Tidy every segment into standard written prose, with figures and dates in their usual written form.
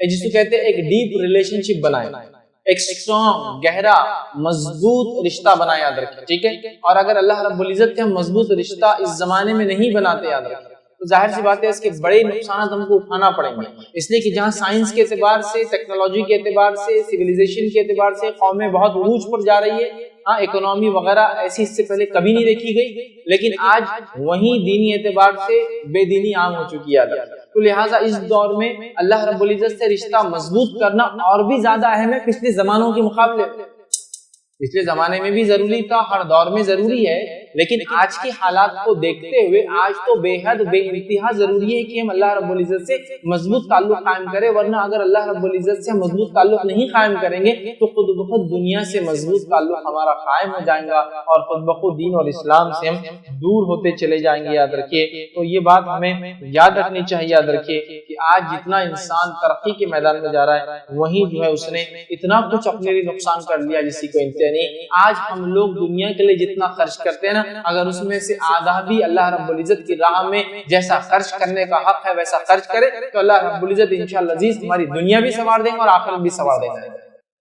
جس کو کہتے ہیں ایک ڈیپ ریلیشن شپ بنائیں، ایک اسٹرانگ گہرا مضبوط رشتہ بنائیں، یاد رکھیں، ٹھیک ہے۔ اور اگر اللہ رب العزت کے ہم مضبوط رشتہ اس زمانے میں نہیں بناتے، یاد رکھیں، تو ظاہر سی بات ہے اس کے بڑے نقصانات ہم کو اٹھانا پڑیں گے، اس لیے کہ جہاں سائنس کے اعتبار سے، ٹیکنالوجی کے اعتبار سے، سویلائزیشن کے اعتبار سے قومیں بہت عروج پر جا رہی ہے، ہاں اکنامی وغیرہ ایسی اس سے پہلے کبھی نہیں دیکھی گئی، لیکن آج وہیں دینی اعتبار سے بے دینی عام ہو چکی ہے۔ تو لہٰذا اس دور میں اللہ رب العزت سے رشتہ مضبوط کرنا اور بھی زیادہ اہم ہے پچھلے زمانوں کے مقابلے۔ پچھلے زمانے میں بھی ضروری تھا، ہر دور میں ضروری ہے، لیکن آج کے حالات کو دیکھتے ہوئے آج تو بے حد بے انتہا ضروری ہے کہ ہم اللہ رب العزت سے مضبوط تعلق قائم کریں، ورنہ اگر اللہ رب العزت سے مضبوط تعلق نہیں قائم کریں گے تو خود بخود دنیا سے مضبوط تعلق ہمارا قائم ہو جائے گا اور خود بخود دین اور اسلام سے ہم دور ہوتے چلے جائیں گے، یاد رکھیے۔ تو یہ بات ہمیں یاد رکھنی چاہیے، یاد رکھیے کہ آج جتنا انسان ترقی کے میدان میں جا رہا ہے، وہیں جو ہے اس نے اتنا کچھ اپنے لیے نقصان کر لیا جسی کو انتہا نہیں۔ آج ہم لوگ دنیا کے لیے جتنا خرچ کرتے ہیں نا، اگر اس میں سے آدھا بھی اللہ رب العزت کی راہ میں جیسا خرچ کرنے کا حق ہے ویسا خرچ کرے تو اللہ رب العزت انشاءاللہ عزیز ہماری دنیا بھی سنوار دیں گے اور آخرت بھی سنوار دیں گے،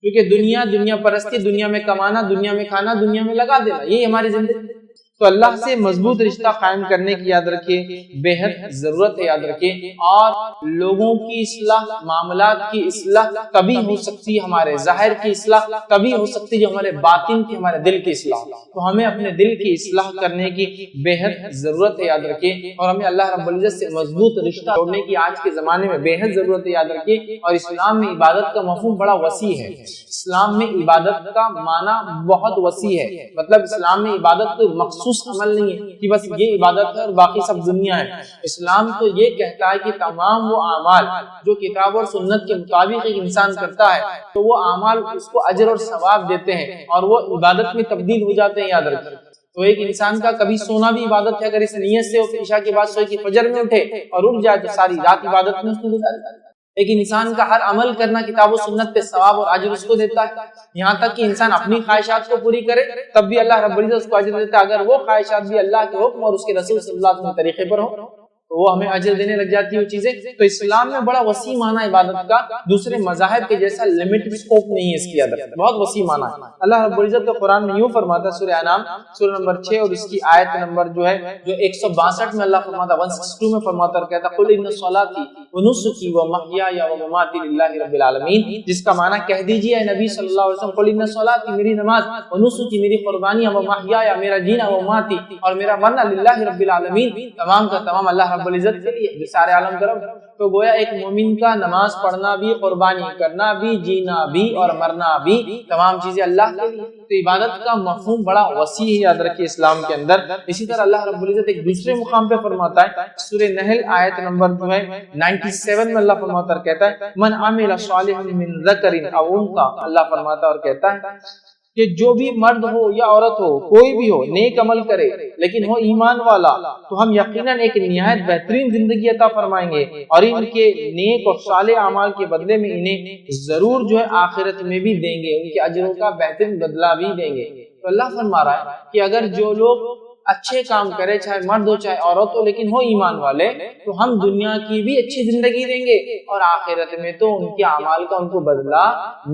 کیونکہ دنیا پرستی، دنیا میں کمانا، دنیا میں کھانا، دنیا میں لگا دینا، یہی ہماری زندگی۔ تو اللہ سے مضبوط رشتہ قائم کرنے کی یاد رکھیے بے حد ضرورت ہے، یاد رکھیے۔ اور لوگوں کی اصلاح، معاملات کی اصلاح تبھی ہو سکتی ہے، ہمارے ظاہر کی اصلاح تبھی ہو سکتی ہے جو ہمارے باطن کی، ہمارے دل کی اصلاح۔ تو ہمیں اپنے دل کی اصلاح کرنے کی بے حد ضرورت ہے، یاد رکھیے، اور ہمیں اللہ رب العزت سے مضبوط رشتہ جوڑنے کی آج کے زمانے میں بے حد ضرورت ہے، یاد رکھیے۔ اور اسلام میں عبادت کا مفہوم بڑا وسیع ہے، اسلام میں عبادت کا معنی بہت وسیع ہے، مطلب اسلام میں عبادت کوئی مخصوص عمل نہیں ہے کہ بس یہ عبادت ہے اور باقی سب دنیا ہے۔ اسلام تو یہ کہتا ہے کہ تمام وہ اعمال جو کتاب اور سنت کے مطابق ایک انسان کرتا ہے تو وہ اعمال اس کو اجر اور ثواب دیتے ہیں اور وہ عبادت میں تبدیل ہو جاتے ہیں، یاد رکھیں۔ تو ایک انسان کا کبھی سونا بھی عبادت ہے، اگر اس نیت سے عشاء کے بعد سوئے کہ فجر میں اٹھے اور اٹھ جائے تو ساری رات عبادت میں اس نے گزاری۔ ایک انسان کا ہر عمل کرنا کتاب و سنت پہ ثواب اور اجر اس کو دیتا ہے، یہاں تک کہ انسان اپنی خواہشات کو پوری کرے تب بھی اللہ رب العزت اس کو اجر دیتا ہے، اگر وہ خواہشات بھی اللہ کے حکم اور اس کے رسول صلی اللہ علیہ وسلم کے طریقے پر ہو تو وہ ہمیں اجر دینے لگ جاتی ہے وہ چیزیں۔ تو اسلام میں بڑا وسیع معنی عبادت کا، دوسرے مذاہب کے جیسا لمٹ سکوپ نہیں ہے اس کی عبادت، بہت وسیع معنی ہے۔ اللہ رب العزت کا قرآن میں یوں فرماتا ہے، سورہ انعام سورہ نمبر 6 اور اس کی آیت نمبر جو ہے جو 162 میں اللہ فرماتا ہے، 162 میں فرماتا اور کہتا قل ان صلاتي ونسكي ومحياي ومماتي لله رب العالمین، جس کا معنی کہہ دیجیے اے نبی صلی اللہ علیہ وسلم، قل ان صلاتي میری نماز، ونسكي میری قربانیاں، ومحياي میرا جینا، ومماتي اور میرا مرنا للہ رب العالمین تمام کا تمام اللہ رب العزت کے لیے، جو سارے عالم کا رب۔ تو گویا ایک مومن کا نماز پڑھنا بھی، قربانی کرنا بھی، جینا بھی اور مرنا بھی تمام چیزیں اللہ کے لیے۔ تو عبادت کا مفہوم بڑا وسیع ہے، یاد رکھیے اسلام کے اندر۔ اسی طرح اللہ رب العزت ایک دوسرے مقام پہ فرماتا ہے، سورہ نحل آیت نمبر جو ہے 97 میں اللہ فرماتا اور کہتا ہے من عمل صالحا من ذکر او انثى، اللہ فرماتا اور کہتا ہے کہ جو بھی مرد ہو یا عورت ہو، کوئی بھی ہو، نیک عمل کرے لیکن ہو ایمان والا تو ہم یقیناً ایک نہایت بہترین زندگی عطا فرمائیں گے اور ان کے نیک اور صالح اعمال کے بدلے میں انہیں ضرور جو ہے آخرت میں بھی دیں گے، ان کے اجروں کا بہترین بدلہ بھی دیں گے۔ تو اللہ فرما رہا ہے کہ اگر جو لوگ اچھے کام کرے، چاہے مرد ہو چاہے عورت ہو، لیکن ہو ایمان والے، تو ہم دنیا کی بھی اچھی زندگی دیں گے اور آخرت میں تو ان کے اعمال کا ان کو بدلہ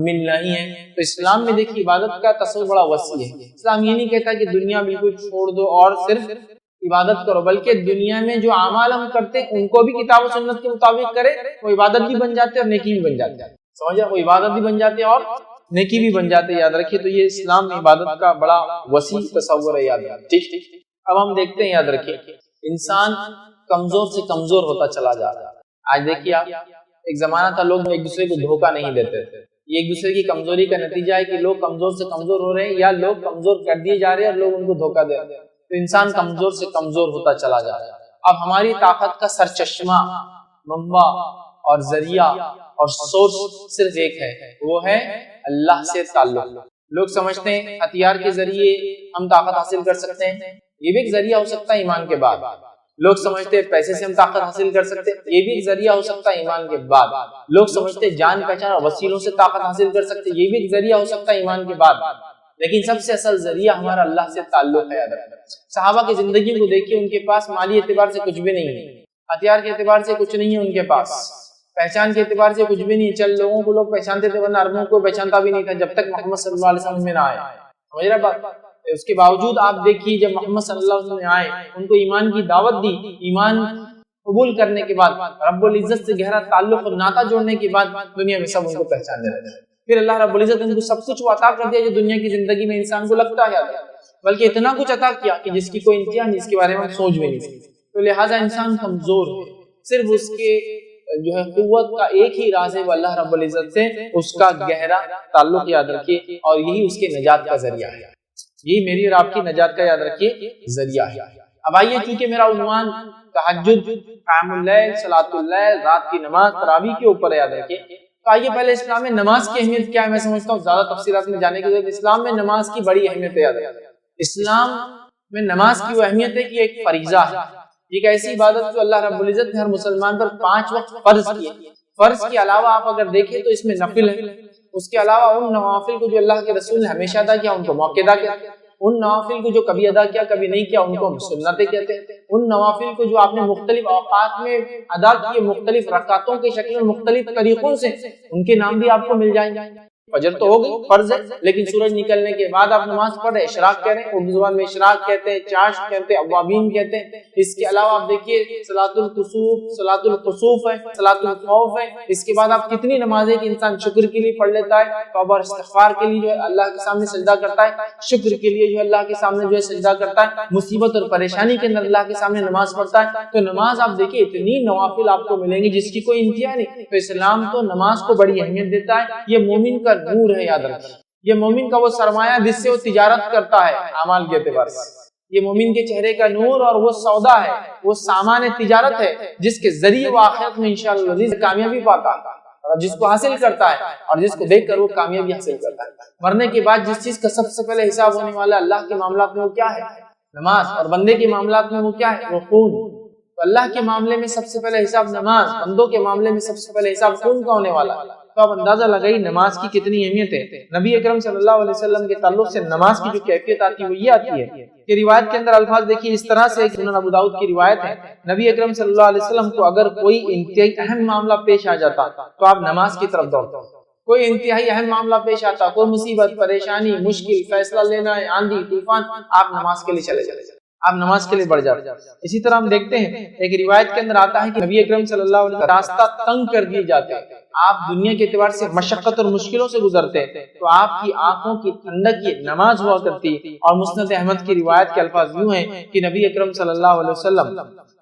ملنا ہی ہے۔ تو اسلام میں دیکھیے عبادت کا تصور بڑا وسیع ہے۔ اسلام یہ نہیں کہتا کہ دنیا بالکل چھوڑ دو اور صرف عبادت کرو، بلکہ دنیا میں جو اعمال ہم کرتے ہیں ان کو بھی کتاب و سنت کے مطابق کرے، وہ عبادت بھی بن جاتے ہیں اور نیکی بھی بن جاتے ہیں، سمجھا؟ وہ عبادت بھی بن جاتے ہیں اور نیکی بھی بن جاتے ہیں، یاد رکھیے۔ تو یہ اسلام میں عبادت کا بڑا وسیع تصور ہے، یاد رکھیے۔ ٹھیک، اب ہم دیکھتے ہیں، یاد رکھیے، انسان کمزور سے کمزور ہوتا چلا جا رہا ہے۔ آج دیکھیے آپ، ایک زمانہ تھا لوگ ایک دوسرے کو دھوکہ نہیں دیتے تھے، یہ ایک دوسرے کی کمزوری کا نتیجہ ہے کہ لوگ کمزور سے کمزور ہو رہے ہیں یا لوگ کمزور کر دیے جا رہے ہیں اور لوگ ان کو دھوکہ دے رہے ہیں، تو انسان کمزور سے کمزور ہوتا چلا جا رہا ہے۔ اب ہماری طاقت کا سرچشمہ، منبع اور ذریعہ اور سورس صرف ایک ہے، وہ ہے اللہ سے تعلق۔ لوگ سمجھتے ہیں ہتھیار کے ذریعے ہم طاقت حاصل کر سکتے ہیں، یہ بھی ایک ذریعہ ہو سکتا ہے ایمان کے بعد۔ لوگ سمجھتے ہیں پیسے سے ہم طاقت حاصل کر سکتے ہیں، یہ بھی ایک ذریعہ ہو سکتا ہے ایمان کے بعد۔ لوگ سمجھتے ہیں جان پہچان اور وسیلوں سے طاقت حاصل کر سکتے ہیں، یہ بھی ایک ذریعہ ہو سکتا ہے ایمان کے بعد۔ لیکن سب سے اصل ذریعہ ہمارا اللہ سے تعلق ہے۔ صحابہ کی زندگی کو دیکھیے، ان کے پاس مالی اعتبار سے کچھ بھی نہیں ہے، ہتھیار کے اعتبار سے کچھ نہیں ہے ان کے پاس، پہچان کے اعتبار سے کچھ بھی نہیں، چل لوگوں کو لوگ پہچانتے تھے ورنہ عربوں کو پہچانتا بھی نہیں تھا جب تک محمد صلی اللہ علیہ وسلم میں نہ آئے. سمجھ رہے بات؟ اس کے باوجود آپ دیکھیے جب محمد صلی اللہ علیہ وسلم آئے، ان کو ایمان کی دعوت دی، ایمان قبول کرنے کے بعد رب العزت سے گہرا تعلق اور ناطہ جوڑنے کے بعد دنیا میں سب ان کو پہچاننے لگے. پھر اللہ رب العزت نے ان کو سب کچھ عطا کر دیا جو دنیا کی زندگی میں انسان کو لگتا ہے، بلکہ اتنا کچھ عطا کیا کہ جس کی کوئی انتہا نہیں، جس کے بارے میں ہم سوچ بھی نہیں سکتے. تو لہٰذا انسان کمزور ہے، صرف اس کے جو ہے قوت کا ایک ہی راز ہے وہ اللہ رب العزت سے اس کا گہرا تعلق یاد رکھیے، اور یہی اس کے نجات کا ذریعہ ہے. یہی میری اور آپ کی نجات کا یاد رکھیے ذریعہ ہے. اب آئیے، چونکہ میرا عنوان تہجد، قیام اللیل، صلاۃ اللیل، رات کی نماز، تراویح کے اوپر یاد رکھیے. تو آئیے پہلے اسلام میں نماز کی اہمیت کیا ہے میں سمجھتا ہوں، زیادہ تفصیلات میں جانے کے لیے اسلام میں نماز کی بڑی اہمیت ہے. یاد رکھیے اسلام میں نماز کی وہ اہمیت ہے کہ ایک فریضہ ہے، ایک ایسی عبادت جو اللہ رب العزت نے ہر مسلمان پر 5 وقت فرض کی. فرض کے علاوہ آپ اگر دیکھیں تو اس میں نفل ہے، اس کے علاوہ ان نوافل کو جو اللہ کے رسول نے ہمیشہ ادا کیا ان کو موقع کہتے ہیں، ان نوافل کو جو کبھی ادا کیا کبھی نہیں کیا ان کو ہم سنتیں کہتے ہیں، ان نوافل کو جو آپ نے مختلف اوقات میں ادا کیے مختلف رکعتوں کی شکل میں مختلف طریقوں سے، ان کے نام بھی آپ کو مل جائیں گے. فجر تو ہو گئی فرض ہے، لیکن سورج نکلنے کے بعد آپ نماز پڑھ رہے، اشراق کہہ رہے ہیں، اردو زبان میں اشراق کہتے ہیں، چاشت کہتے ہیں، اوابین کہتے ہیں. اس کے علاوہ آپ دیکھیے صلاۃ الکسوف، صلاۃ الخسوف ہے، صلاۃ الخوف ہے. اس کے بعد آپ کتنی نمازیں کہ انسان شکر کے لیے پڑھ لیتا ہے، توبہ اور استغفار کے لیے جو ہے اللہ کے سامنے سجدہ کرتا ہے، شکر کے لیے جو ہے اللہ کے سامنے جو ہے سجدہ کرتا ہے، مصیبت اور پریشانی کے اندر اللہ کے سامنے نماز پڑھتا ہے. تو نماز آپ دیکھیے اتنی نوافل آپ کو ملیں گی جس کی کوئی انتہا نہیں. تو اسلام تو نماز کو بڑی اہمیت دیتا ہے. یہ مومن کا نور ہے، یاد رکھیے یہ مومن کا وہ سرمایہ جس سے وہ تجارت کرتا ہے اعمال کے اعتبار سے. یہ مومن کے چہرے کا نور اور وہ سودا ہے، وہ سامان تجارت ہے جس کے ذریعے وہ آخرت میں انشاءاللہ عزیز کامیابی پاتا ہے، اور جس کو حاصل کرتا ہے اور جس کو دیکھ کر وہ کامیابی حاصل کرتا ہے. مرنے کے بعد جس چیز کا سب سے پہلے حساب ہونے والا اللہ کے معاملات میں وہ کیا ہے؟ نماز. اور بندے کے معاملات میں وہ کیا ہے؟ وہ خون. تو اللہ کے معاملے میں سب سے پہلے حساب نماز، بندوں کے معاملے میں سب سے پہلے حساب خون کا ہونے والا. تو آپ اندازہ لگائی نماز کی کتنی اہمیت ہے. نبی اکرم صلی اللہ علیہ وسلم کے تعلق سے نماز کی جو کیفیت آتی ہے وہ یہ آتی ہے کہ روایت کے اندر الفاظ دیکھیے اس طرح سے، سنن ابو داؤد کی روایت ہے، نبی اکرم صلی اللہ علیہ وسلم کو اگر کوئی انتہائی اہم معاملہ پیش آ جاتا تو آپ نماز کی طرف دوڑتے. کوئی انتہائی اہم معاملہ پیش آتا، کوئی مصیبت، پریشانی، مشکل، فیصلہ لینا ہے، آندھی طوفان، آپ نماز کے لیے چلے جاتے، آپ نماز کے لیے بڑھ جاتے. اسی طرح ہم دیکھتے ہیں ایک روایت کے اندر آتا ہے کہ نبی اکرم صلی اللہ علیہ وسلم راستہ تنگ کر دیے جاتے، آپ دنیا کے اعتبار سے مشقت اور مشکلوں سے گزرتے تو آپ کی آنکھوں کی ٹھنڈک یہ نماز ہوا کرتی. اور مسند احمد کی روایت کے الفاظ یوں ہیں کہ نبی اکرم صلی اللہ علیہ وسلم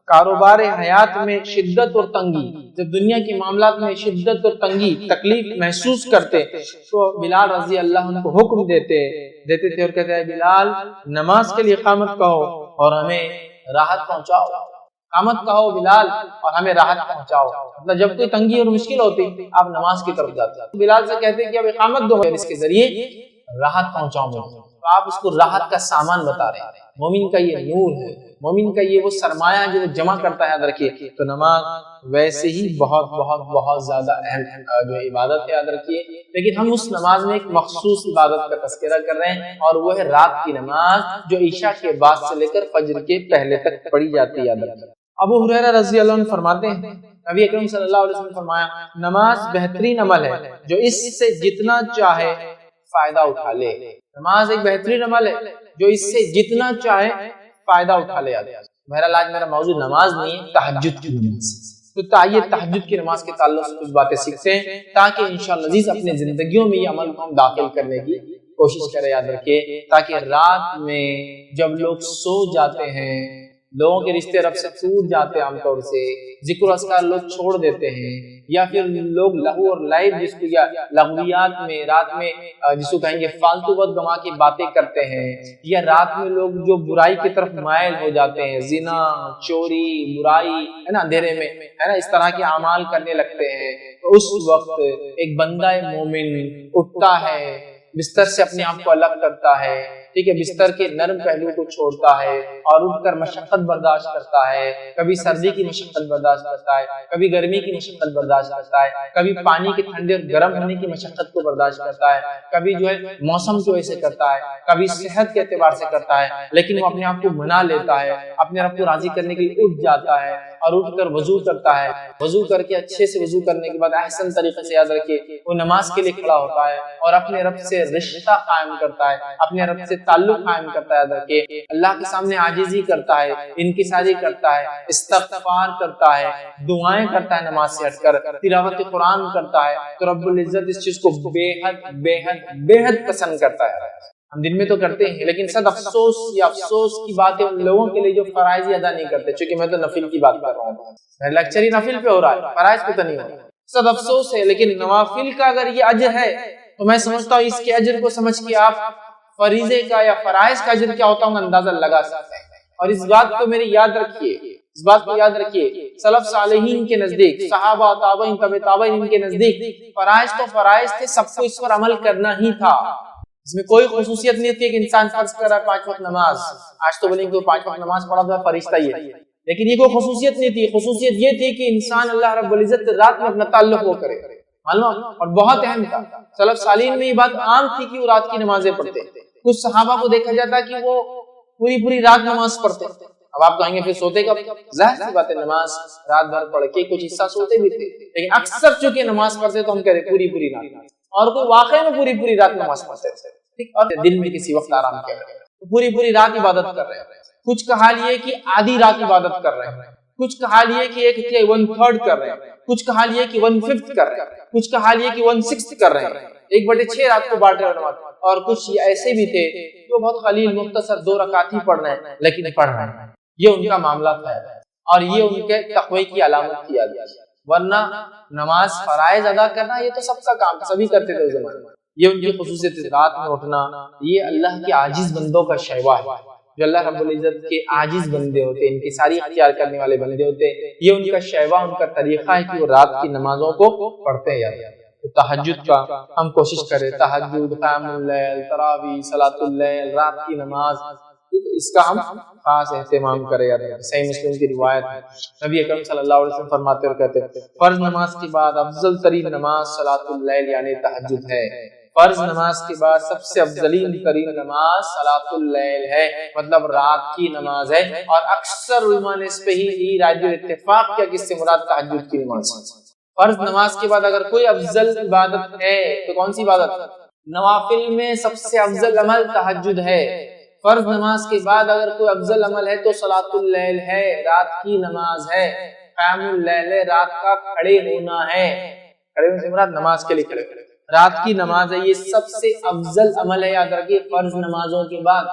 کاروبار حیات میں شدت اور تنگی، جب دنیا کے معاملات میں شدت اور تنگی تکلیف محسوس کرتے تو بلال رضی اللہ عنہ کو حکم دیتے تھے اور کہتے ہیں بلال نماز کے لیے اقامت کہو اور ہمیں راحت پہنچاؤ. اقامت کہو بلال اور ہمیں راحت پہنچاؤ. مطلب جب کوئی تنگی اور مشکل ہوتی آپ نماز کی طرف جاتے. بلال سے کہتے ہیں کہ اب اقامت دو اس کے ذریعے راحت پہنچاؤ مجھے. تو آپ اس کو راحت کا سامان بتا رہے ہیں. مومن کا یہ نور ہے، مومن کا یہ وہ سرمایہ جو جمع کرتا ہے. یاد رکھیے تو نماز ویسے ہی بہت بہت بہت زیادہ اہم جو عبادت ہے، یاد رکھیے. لیکن ہم اس نماز میں ایک مخصوص عبادت کا تذکرہ کر رہے ہیں اور وہ ہے رات کی نماز جو عشاء کے بعد سے لے کر فجر کے پہلے تک پڑھی جاتی ہے. یاد رکھیے ابو ہریرہ رضی اللہ عنہ فرماتے ہیں نبی اکرم صلی اللہ علیہ وسلم فرمایا نماز بہترین عمل ہے جو اس سے جتنا چاہے فائدہ اٹھا لے. نماز ایک بہترین عمل ہے جو اس سے جتنا چاہے فائدہ اٹھا لے. بہرحال آج میرا موضوع نماز نہیں ہے، تہجد کی نماز. تو آئیے تہجد کی نماز کے تعلق سے کچھ باتیں سیکھتے ہیں تاکہ انشاءاللہ عزیز اپنے زندگیوں میں یہ عمل کو ہم داخل کرنے کی کوشش کریں. یاد رکھیے تاکہ رات میں جب لوگ سو جاتے ہیں، لوگوں کے رشتے رب سے ٹوٹ جاتے ہیں، عام طور سے ذکر و اذکار لوگ چھوڑ دیتے ہیں، یا پھر لوگ لہو اور لعب جس کو یا لغویات میں رات میں جس کو کہیں گے فالتو وقت گنوا کی باتیں کرتے ہیں، یا رات میں لوگ جو برائی کی طرف مائل ہو جاتے ہیں، زنا، چوری، برائی ہے نا، اندھیرے میں ہے نا، اس طرح کے اعمال کرنے لگتے ہیں. تو اس وقت ایک بندہ مومن اٹھتا ہے، بستر سے اپنے آپ کو الگ کرتا ہے، ٹھیک ہے، بستر کے نرم پہلو کو چھوڑتا ہے اور اٹھ کر مشقت برداشت کرتا ہے، کبھی سردی کی مشقت برداشت کرتا ہے، کبھی گرمی کی مشقت برداشت کرتا ہے، کبھی پانی کے ٹھنڈے اور گرم ہونے کی مشقت کو برداشت کرتا ہے، کبھی جو ہے موسم کی وجہ سے کرتا ہے، کبھی صحت کے اعتبار سے کرتا ہے، لیکن وہ اپنے آپ کو منا لیتا ہے، اپنے رب کو راضی کرنے کے لیے اٹھ جاتا ہے اور اٹھ کر وضو کرتا ہے، وضو کر کے اچھے سے وضو کرنے کے بعد احسن طریقے سے یاد رکھیے وہ نماز کے لیے کھڑا ہوتا ہے اور اپنے رب سے رشتہ قائم کرتا ہے، اپنے رب سے تعلق قائم کرتا ہے، یاد رکھیے اللہ کے سامنے عاجزی کرتا ہے، انکساری کرتا ہے، استغفار کرتا ہے، دعائیں کرتا ہے، نماز سے ہٹ کر تلاوت قرآن کرتا ہے، تو رب العزت اس چیز کو بے حد بے حد بے حد پسند کرتا ہے۔ ہم دن میں تو کرتے ہیں لیکن صد افسوس یا افسوس کی بات ہے ان لوگوں کے لیے جو فرائض ادا نہیں کرتے، چونکہ میں تو نفل کی بات کر رہا ہوں، لیکچر ہی نفل پہ ہو رہا ہے، فرائض پہ تو نہیں ہو رہا، صد افسوس ہے۔ لیکن نوافل کا اگر یہ اجر ہے تو میں سمجھتا ہوں اس کے اجر کو سمجھ کے آپ فریضے کا یا فرائض کا اجر کیا ہوتا ہے اندازہ لگا سکتے ہیں۔ اور اس بات کو میری یاد رکھیے، اس بات کو یاد رکھیے، سلف صالحین کے نزدیک، صحابہ تابعین تبع تابعین کے نزدیک فرائض تو فرائض تھے، سب کو اس پر عمل کرنا ہی تھا، اس میں کوئی خصوصیت نہیں تھی کہ انسان فرض کر رہا ہے 5 وقت نماز، آج تو بولیں کہ 5 وقت نماز پڑھا تو فرشتہ ہی ہے، لیکن یہ کوئی خصوصیت نہیں تھی، خصوصیت یہ تھی کہ انسان اللہ رب العزت رات میں اپنا تعلق وہ کرے، معلوم، اور بہت اہم تھا۔ سلف صالحین میں یہ بات عام تھی کہ وہ رات کی نمازیں پڑھتے، کچھ صحابہ کو دیکھا جاتا کہ وہ پوری رات نماز پڑھتے۔ اب آپ کہیں گے پھر سوتے کب؟ ظاہر سی بات ہے نماز رات بھر پڑھ کے کچھ حصہ سوتے بھی تھے، لیکن اکثر چونکہ نماز پڑھتے تو ہم کہہ رہے پوری رات، اور کوئی واقعی میں پوری رات نماز پڑھتے تھے، اور دن میں کسی وقت آرام کر رہے ہیں، پوری رات عبادت کر رہے ہیں۔ کچھ کا حال یہ کہ آدھی رات عبادت کر رہے ہیں، کچھ کا حال یہ کہ 1/3 کر رہے ہیں، کچھ کا حال یہ کہ 1/5 کر رہے ہیں، کچھ کا حال یہ کہ 1/6 کر رہے ہیں، 1/6 رات کو بانٹ رہے ہیں، اور کچھ ایسے بھی تھے جو بہت قلیل مختصر 2 رکعت ہی پڑھ رہے ہیں لیکن پڑھ رہے ہیں۔ یہ ان کا معاملہ تھا اور یہ ان کے تقوی کی علامت کیا گیا، ورنہ نماز فرائض ادا کرنا یہ تو سب کا کام تھا، سبھی کرتے تھے اس زمانے میں، یہ ان کی خصوصیت ہے۔ رات میں اٹھنا یہ اللہ کے عاجز بندوں کا شیوا ہے، جو اللہ رب العزت کے عاجز بندے ہوتے ہیں، ان کی ساری اختیار کرنے والے بندے ہوتے ہیں، یہ ان کا شیوا، ان کا طریقہ ہے کہ وہ رات کی نمازوں کو پڑھتے ہیں۔ تہجد کا ہم کوشش کریں، تہجد، قیام اللیل، تراویح، صلاۃ اللیل، رات کی نماز، اس کا ہم خاص اہتمام کریں۔ صحیح مسلم کی روایت ہے، نبی اکرم صلی اللہ علیہ وسلم فرماتے اور کہتے ہیں فرض نماز کے بعد افضل ترین نماز صلاۃ اللیل یعنی تہجد ہے، فرض نماز کے بعد سب سے افضلین ترین نماز صلاۃ اللیل ہے، مطلب رات کی نماز ہے، اور اکثر علماء نے اس پہ ہی راجع اتفاق کیا کہ اس سے مراد تہجد کی نماز ہے۔ فرض نماز کے بعد اگر کوئی افضل عبادت ہے تو کون سی عبادت؟ نوافل میں سب سے افضل عمل تہجد ہے۔ فرض نماز کے بعد اگر کوئی افضل عمل ہے تو صلاۃ اللیل ہے، رات کی نماز ہے، قیام اللیل ہے، رات کا کھڑے ہونا ہے، کھڑے ہونے سے مراد نماز کے لیے کھڑے، رات کی نماز ہے، یہ سب سے افضل عمل ہے، یاد رکھیے فرض نمازوں کے بعد۔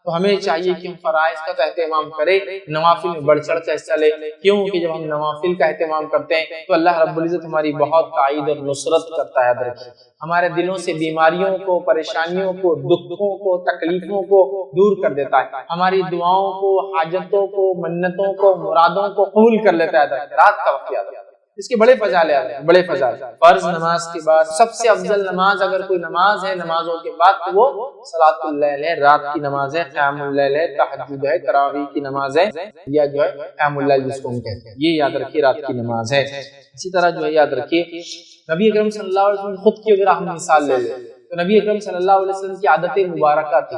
تو ہمیں چاہیے کہ ہم فرائض کا تو اہتمام کریں، نوافل میں بڑھ چڑھ کر حصہ لیں، کیونکہ جب ہم نوافل کا اہتمام کرتے ہیں تو اللہ رب العزت ہماری بہت تائید اور نصرت کرتا ہے، یاد رکھیے ہمارے دلوں سے بیماریوں کو، پریشانیوں کو، دکھوں کو، تکلیفوں کو دور کر دیتا ہے، ہماری دعاؤں کو، حاجتوں کو، منتوں کو، مرادوں کو قبول کر لیتا ہے۔ رات کا وقت یاد رکھیے، اس کے بڑے فضائل ہیں، بڑے فضائل۔ فرض نماز کے بعد سب سے افضل نماز اگر کوئی نماز ہے نمازوں کے بعد تو وہ صلاۃ اللیل ہے، رات کی نماز ہے، قیام اللیل ہے، تہجد ہے، تراویح کی نماز ہے، یا جو ہے قیام اللیل جس کو ہم کہتے ہیں، یہ یاد رکھیے رات کی نماز ہے۔ اسی طرح جو ہے یاد رکھیے نبی اکرم صلی اللہ علیہ وسلم خود کی اگر ہم مثال لے لیں تو نبی اکرم صلی اللہ علیہ وسلم کی عادت مبارکہ تھی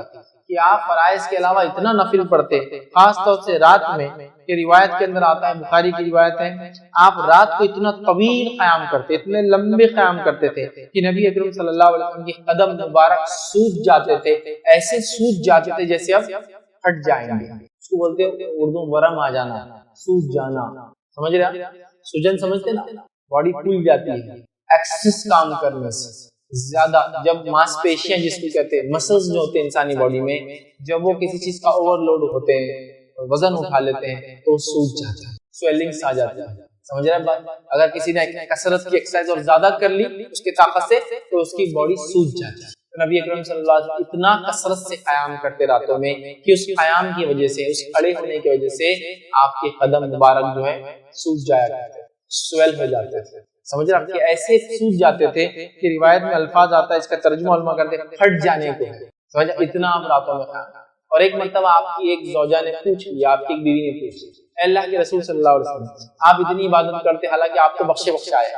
کہ آپ فرائض کے علاوہ اتنا نفل پڑھتے، خاص طور سے رات میں، کہ روایت کے اندر آتا ہے، بخاری کی روایت ہے، آپ رات کو اتنا طویل قیام کرتے، اتنے لمبے قیام کرتے تھے کہ نبی اکرم صلی اللہ علیہ وسلم کے قدم مبارک سوج جاتے تھے، ایسے سوج جاتے تھے جیسے اب ہٹ جائیں گے، اس کو بولتے ہیں اردو ورم آ جانا، سوج جانا، سمجھ رہے ہیں؟ سوجن سمجھتے نا، باڈی پھول جاتی ہے ایکسس کام کرنے سے زیادہ، جب ماس پیشیاں جس کو کہتے ہیں، مسلز جو ہوتے ہیں انسانی باڈی میں، جب وہ کسی چیز کا اوور لوڈ ہوتے ہیں، وزن اٹھا لیتے ہیں تو سوج جاتا ہے، سویلنگز آ جاتی ہے، سمجھ رہے ہیں بات؟ اگر کسی نے کثرت کی ایکسرسائز اور زیادہ کر لی اس کی طاقت سے تو اس کی باڈی سوج جاتی ہے۔ نبی اکرم صلی اللہ علیہ وسلم اتنا کثرت سے قیام کرتے راتوں میں کہ اس قیام کی وجہ سے، اس کھڑے ہونے کی وجہ سے آپ کے قدم مبارک جو ہے سوج جایا کرتے تھے، سویل ہو جاتے تھے، سمجھ رہے ہیں؟ کہ ایسے سوج جاتے تھے کہ روایت میں الفاظ آتا ہے، اس کا ترجمہ علماء کرتے ہیں پھٹ جانے کو ہے، سمجھا، اتنا آپ راتوں میں قیام. اور ایک مرتبہ آپ کی ایک زوجہ نے پوچھ لیا، آپ کی ایک بیوی نے پوچھ لیا، اللہ کے رسول صلی اللہ علیہ وسلم آپ اتنی عبادت کرتے، حالانکہ آپ تو بخشے بخشائے،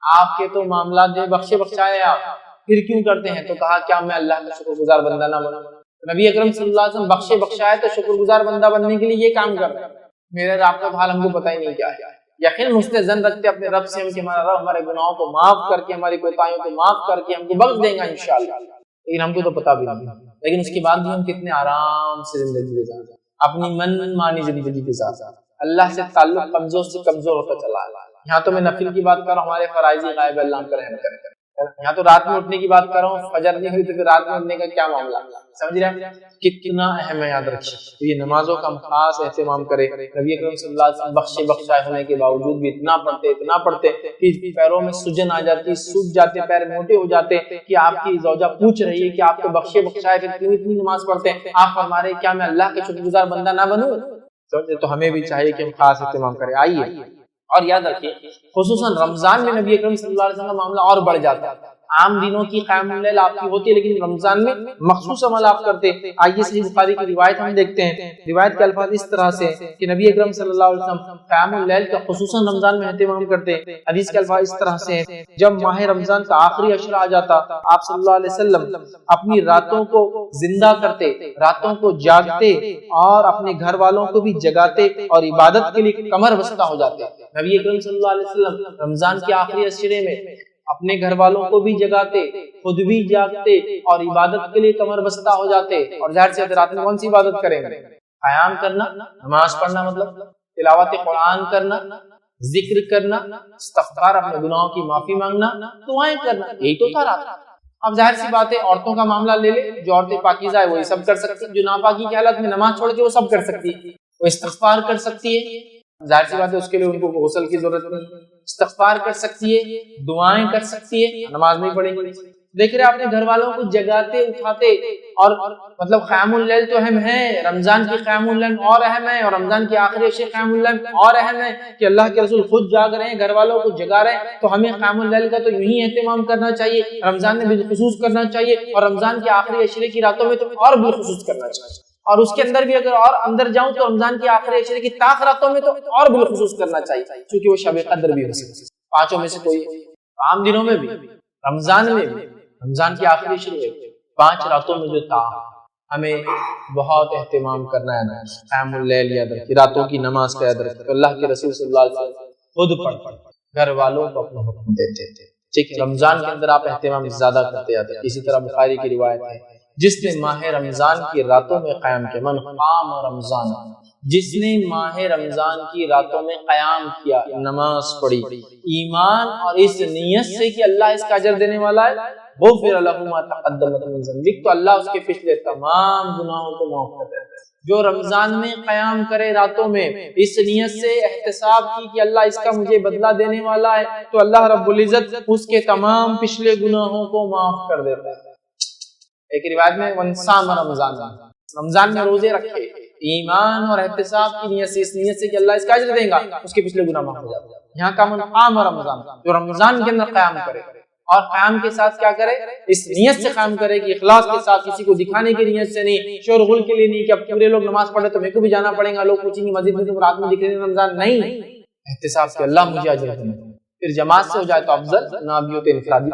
آپ کے تو معاملات جو بخشے بخشائے آپ، پھر کیوں کرتے ہیں؟ تو کہا کیا میں اللہ کا شکر گزار بندہ نہ بنوں؟ نبی اکرم صلی اللہ علیہ وسلم بخشے بخشائے تو شکر گزار بندہ بننے کے لیے یہ کام کر رہے ہیں. میرے آپ کا حال ہم کو پتہ ہی نہیں کیا ہے. یقین مستظن رکھتے اپنے رب سے ہم کہ ہمارا رب ہمارے گناہوں کو معاف کر کے، ہماری کوتاہیوں کو معاف کر کے ہم کو بخش دے گا انشاءاللہ. لیکن ہم کو تو پتہ بھی نہیں، لیکن اس کے بعد بھی ہم کتنے آرام سے زندگی گزارتے ہیں، اپنی من مانی زندگی کے ساتھ. اللہ سے تعلق کمزور سے کمزور ہوتا چلا ہے. یہاں تو میں نفل کی بات کر رہا ہوں، ہمارے فرائض غائب اللہ ہم کا رحم کرے. یہاں تو رات میں اٹھنے کی بات کر رہا ہوں، فجر نہیں ہوئی تو پھر رات میں اٹھنے کا کیا معاملہ؟ سمجھ رہے ہیں کتنا اہم ہے، یاد رکھیے. تو یہ نمازوں کا ہم خاص اہتمام کرے. نبی اکرم صلی اللہ علیہ وسلم بخشے بخشائے ہونے کے باوجود بھی اتنا پڑھتے کہ پیروں میں سجن آ جاتی، سوکھ جاتے، پیر موٹے ہو جاتے کہ آپ کی زوجہ پوچھ رہی ہے کہ آپ کو بخشے بخشائے پھر کیوں اتنی نماز پڑھتے ہیں؟ آپ فرما رہے کیا میں اللہ کے شکر گزار بندہ نہ بنوں؟ تو ہمیں بھی چاہیے کہ ہم خاص اہتمام کریں. آئیے اور یاد رکھیے خصوصاً رمضان میں نبی اکرم صلی اللہ علیہ وسلم کا معاملہ اور بڑھ جاتا ہے. عام دنوں کی قیام اللیل آپ کی ہوتی ہے، لیکن رمضان میں مخصوص عمل آپ کرتے. آئیے صحیح بخاری کی روایت ہم دیکھتے ہیں. روایت کے الفاظ اس طرح سے کہ نبی اکرم صلی اللہ علیہ وسلم قیام اللیل کا خصوصاً رمضان میں اہتمام کرتے. حدیث کے الفاظ اس طرح سے جب ماہ رمضان کا آخری عشرہ آ جاتا، آپ صلی اللہ علیہ وسلم اپنی راتوں کو زندہ کرتے، راتوں کو جاگتے اور اپنے گھر والوں کو بھی جگاتے اور عبادت کے لیے کمر بستہ ہو جاتے. نبی اکرم صلی اللہ علیہ وسلم رمضان کے آخری عشرے میں اپنے گھر والوں کو بھی جگاتے، خود بھی جاگتے اور عبادت کے لیے کمر بستہ ہو جاتے. اور ظاہر سی رات میں کون سی عبادت کریں گے؟ قیام کرنا، نماز پڑھنا، مطلب تلاوت قرآن کرنا، ذکر کرنا، استغفار، اپنے گناہوں کی معافی مانگنا، دعائیں کرنا، یہی تو تھا رات. اب ظاہر سی بات ہے عورتوں کا معاملہ لے لے، جو عورتیں پاکیزہ ہے وہی سب کر سکتی، جو ناپاکی کی حالت میں نماز چھوڑ کے وہ سب کر سکتی ہے. وہ استغفار کر سکتی ہے، ظاہر سی بات ہے اس کے لیے ان کو غسل کی ضرورت نہیں. استغفار کر سکتی ہے، دعائیں کر سکتی ہے، نماز نہیں پڑھیں گی. دیکھ رہے اپنے گھر والوں کو جگاتے اٹھاتے. اور مطلب قیام اللیل تو اہم ہے، رمضان کی قیام اللیل اور اہم ہے، اور رمضان کی آخری عشرے قیام اللیل اور اہم ہے کہ اللہ کے رسول خود جاگ رہے ہیں، گھر والوں کو جگا رہے ہیں. تو ہمیں قیام اللیل کا تو یوں ہی اہتمام کرنا چاہیے، رمضان میں بالخصوص کرنا چاہیے، اور رمضان کے آخری عشرے کی راتوں میں تو اور بالخصوص کرنا چاہیے. اور اس کے اندر بھی اگر اور اندر جاؤں تو رمضان کی آخری عشرے کی طاق راتوں میں تو اور بالخصوص کرنا چاہیے، کیونکہ وہ شب قدر بھی ہو سکتی ہے. پانچوں میں سے کوئی، عام دنوں میں بھی، رمضان میں بھی، رمضان کی آخری عشرے میں 5 راتوں میں جو طاق، ہمیں بہت اہتمام کرنا ہے. قیام اللیل یاد رکھیے، راتوں کی نماز کا یاد رکھیے. اللہ کے رسول صلی اللہ علیہ وسلم خود پڑھ گھر والوں کو اپنا حکم دیتے تھے. ٹھیک ہے، رمضان کے اندر آپ اہتمام زیادہ کرتے جاتے ہیں. اسی طرح بخاری کی روایت ہے جس نے ماہ رمضان کی راتوں میں قیام کیا، من قام رمضان، جس نے ماہ رمضان کی راتوں میں قیام کیا، نماز پڑھی، ایمان اور اس نیت سے کہ اللہ اس کا اجر دینے والا ہے، غفر له ما تقدم من ذنبه، تو اللہ اس کے پچھلے تمام گناہوں کو معاف کر دیتا ہے. جو رمضان میں قیام کرے راتوں میں اس نیت سے احتساب کی کہ اللہ اس کا مجھے بدلہ دینے والا ہے، تو اللہ رب العزت اس کے تمام پچھلے گناہوں کو معاف کر دیتا ہے. ایک روایت میں ونصام رمضان، رمضان میں روزے رکھے ایمان اور احتساب کی نیت سے، اس نیت سے کہ اللہ اس کا اجر دے گا، اس کے پچھلے گناہ معاف ہو جاتے ہیں. یہاں کا من قام رمضان، جو رمضان کے اندر قیام کرے، اور قیام کے ساتھ کیا کرے؟ اس نیت سے قیام کرے کہ اخلاص کے ساتھ، کسی کو دکھانے کی نیت سے نہیں، شور غل کے لیے نہیں کہ اب پورے لوگ نماز پڑھے تو میرے کو بھی جانا پڑے گا، لوگ پوچھیں گے مسجد میں تم رات میں دکھ رہے ہیں رمضان، نہیں، احتساب سے اللہ مجھے اجر دے. پھر جماعت سے ہو جائے تو افضل، نہ بھی ہو تو انفرادی،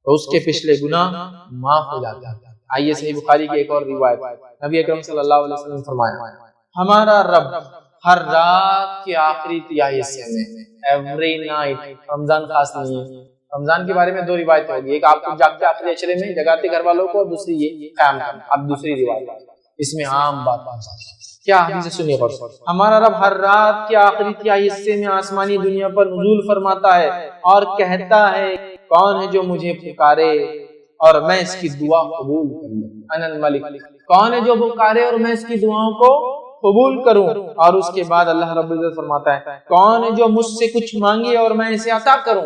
تو اس کے پچھلے گناہ معاف ہو جاتے ہیں. آئیے صحیح بخاری کی ایک اور روایت، نبی اکرم صلی اللہ علیہ وسلم نے فرمایا ہمارا رب ہر رات کے آخری تہائی حصے میں، ایوری نائٹ، رمضان خاص نہیں ہے، رمضان کے بارے میں 2 روایتیں ہوگی، ایک آپ کو جاگتے آخری عشرے میں جگاتے گھر والوں کو، اور دوسری یہ قیام کرنا. اب دوسری روایت اس میں عام بات کیا حدیث سنیے غور سے. ہمارا رب ہر رات کے آخری تہائی حصے میں آسمانی دنیا پر نزول فرماتا ہے اور کہتا ہے کون ہے جو مجھے پکارے اور میں اس کی دعا قبول کروں، انا الملک، کون ہے جو پکارے اور میں اس کی دعاؤں کو قبول کروں. اور اس کے بعد اللہ رب العزت فرماتا ہے کون ہے جو مجھ سے کچھ مانگے اور میں اسے عطا کروں،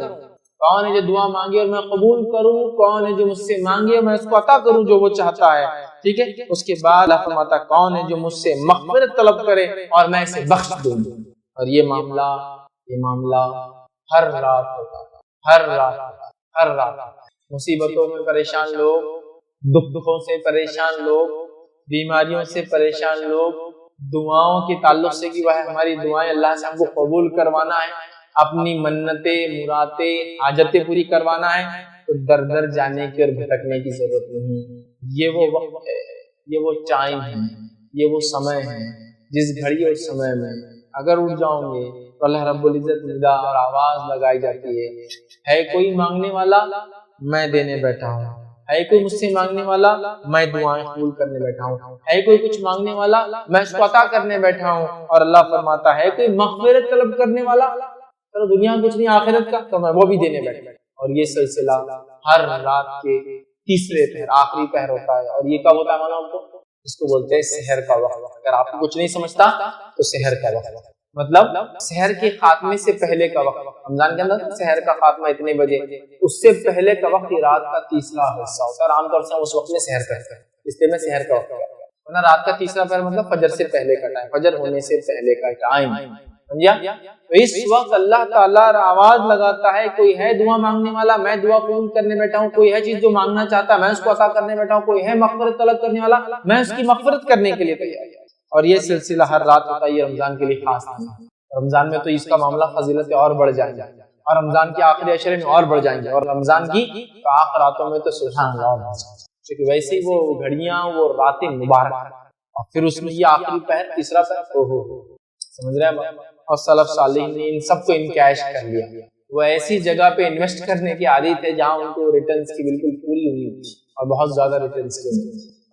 کون ہے جو دعا مانگے اور میں قبول کروں، کون ہے جو مجھ سے مانگے اور میں اس کو عطا کروں جو وہ چاہتا ہے. ٹھیک ہے، اس کے بعد اللہ فرماتا ہے کون ہے جو مجھ سے مغفرت طلب کرے اور میں اسے بخش دوں. اور یہ معاملہ ہر رات ہوتا ہے، ہر رات، ہر رات. مصیبتوں میں پریشان لوگ دکھوں سے پریشان لوگ، بیماریوں سے پریشان لوگ، دعاؤں کے تعلق سے کہ وہ ہماری دعائیں اللہ سے ہم کو قبول کروانا ہے، اپنی منتیں مرادیں حاجتیں پوری کروانا ہے، تو در در جانے کی اور بھٹکنے کی ضرورت نہیں۔ یہ وہ وقت ہے، یہ وہ ٹائم ہے، یہ وہ سمے ہے جس گھڑی اور سمے میں اگر اٹھ جاؤں گے تو اللہ رب العزت ندا اور آواز لگائی جاتی ہے کوئی مانگنے والا میں دینے بیٹھا ہوں، ہے کوئی مجھ سے مانگنے والا میں دعائیں قبول کرنے بیٹھا ہوں، ہے کوئی کچھ مانگنے والا میں اس کو عطا کرنے بیٹھا ہوں۔ اور اللہ فرماتا ہے کوئی مغفرت طلب کرنے والا، چلو دنیا میں کچھ نہیں آخرت کا تو میں وہ بھی دینے بیٹھا۔ اور یہ سلسلہ ہر رات کے تیسرے پہر آخری پہر ہوتا ہے، اور یہ کب ہوتا ہے معلوم آپ کو؟ اس کو بولتے ہیں سحر کا وقت۔ اگر آپ کو کچھ نہیں سمجھتا تو سحر کا وقت مطلب سحر کے خاتمے سے پہلے کا وقت۔ رمضان کے اندر سحر کا خاتمہ اتنے بجے، اس سے پہلے کا وقت یہ رات کا تیسرا حصہ ہوتا ہے، اور عام طور سے اس وقت میں سحر کرتے ہیں، اس لیے میں سحر کا وقت ورنہ رات کا تیسرا پہر مطلب فجر سے پہلے کا ٹائم، فجر ہونے سے پہلے کا ٹائم، سمجھا؟ تو اس وقت اللہ تعالیٰ آواز لگاتا ہے کوئی ہے دعا مانگنے والا میں دعا قبول کرنے بیٹھا ہوں، کوئی ہے چیز جو مانگنا چاہتا ہے میں اس کو عطا کرنے بیٹھا ہوں، کوئی ہے مغفرت طلب کرنے والا میں اس کی مغفرت کرنے کے لیے تیار ہوں۔ اور یہ سلسلہ ہر رات ہوتا ہے، یہ رمضان کے لیے خاص ہے۔ رمضان میں تو اس کا معاملہ فضیلت اور بڑھ جائیں گے، اور رمضان کے آخری عشرے میں اور بڑھ جائیں گے، اور رمضان کی آخر راتوں میں تو سبحان اللہ، کیونکہ ویسے ہی وہ گھڑیاں وہ راتیں مبارک، اور پھر اس میں یہ آخری پہر تیسرا پہر سمجھ رہے ہیں۔ اور سلف صالحین نے ان سب کو انکیش کر لیا، وہ ایسی جگہ پہ انویسٹ کرنے کی عادی تھے جہاں ان کو ریٹرنز کی بالکل پوری ہوئی اور بہت زیادہ ریٹرنز کی،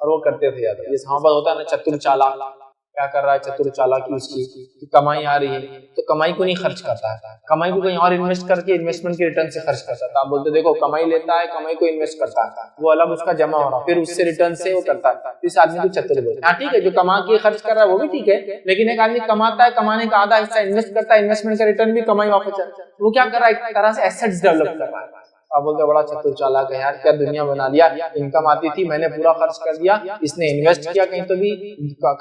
اور وہ کرتے تھے یاد یہ صحابہ ہوتا ہے نا چتر چالاک، کیا کر رہا ہے چتر چالاکی، اس کی کمائی آ رہی ہے تو کمائی کو نہیں خرچ کرتا ہے، کمائی کو کہیں اور انویسٹ کر کے انویسٹمنٹ کے ریٹرن سے خرچ کرتا ہے۔ آپ بولتے دیکھو کمائی لیتا ہے کمائی کو انویسٹ کرتا ہے، وہ الگ اس کا جمع ہو رہا پھر اس سے ریٹرن سے وہ کرتا ہے، اس آدمی کو چتر بولتے ہیں۔ ہاں ٹھیک ہے جو کما کے خرچ کر رہا ہے وہ بھی ٹھیک ہے، لیکن ایک آدمی کماتا ہے کمانے کا آدھا حصہ انویسٹ کرتا ہے، انویسٹمنٹ کا ریٹرن بھی کمائی واپس آتا ہے، وہ کیا کر رہا ہے ایک طرح سے ایسٹس ڈیولپ کر رہا ہے۔ آپ بولتے بڑا چتر چالاک ہے یار، کیا دنیا بنا لیا، انکم آتی تھی میں نے پورا خرچ کر دیا، اس نے انویسٹ کیا کہیں تو بھی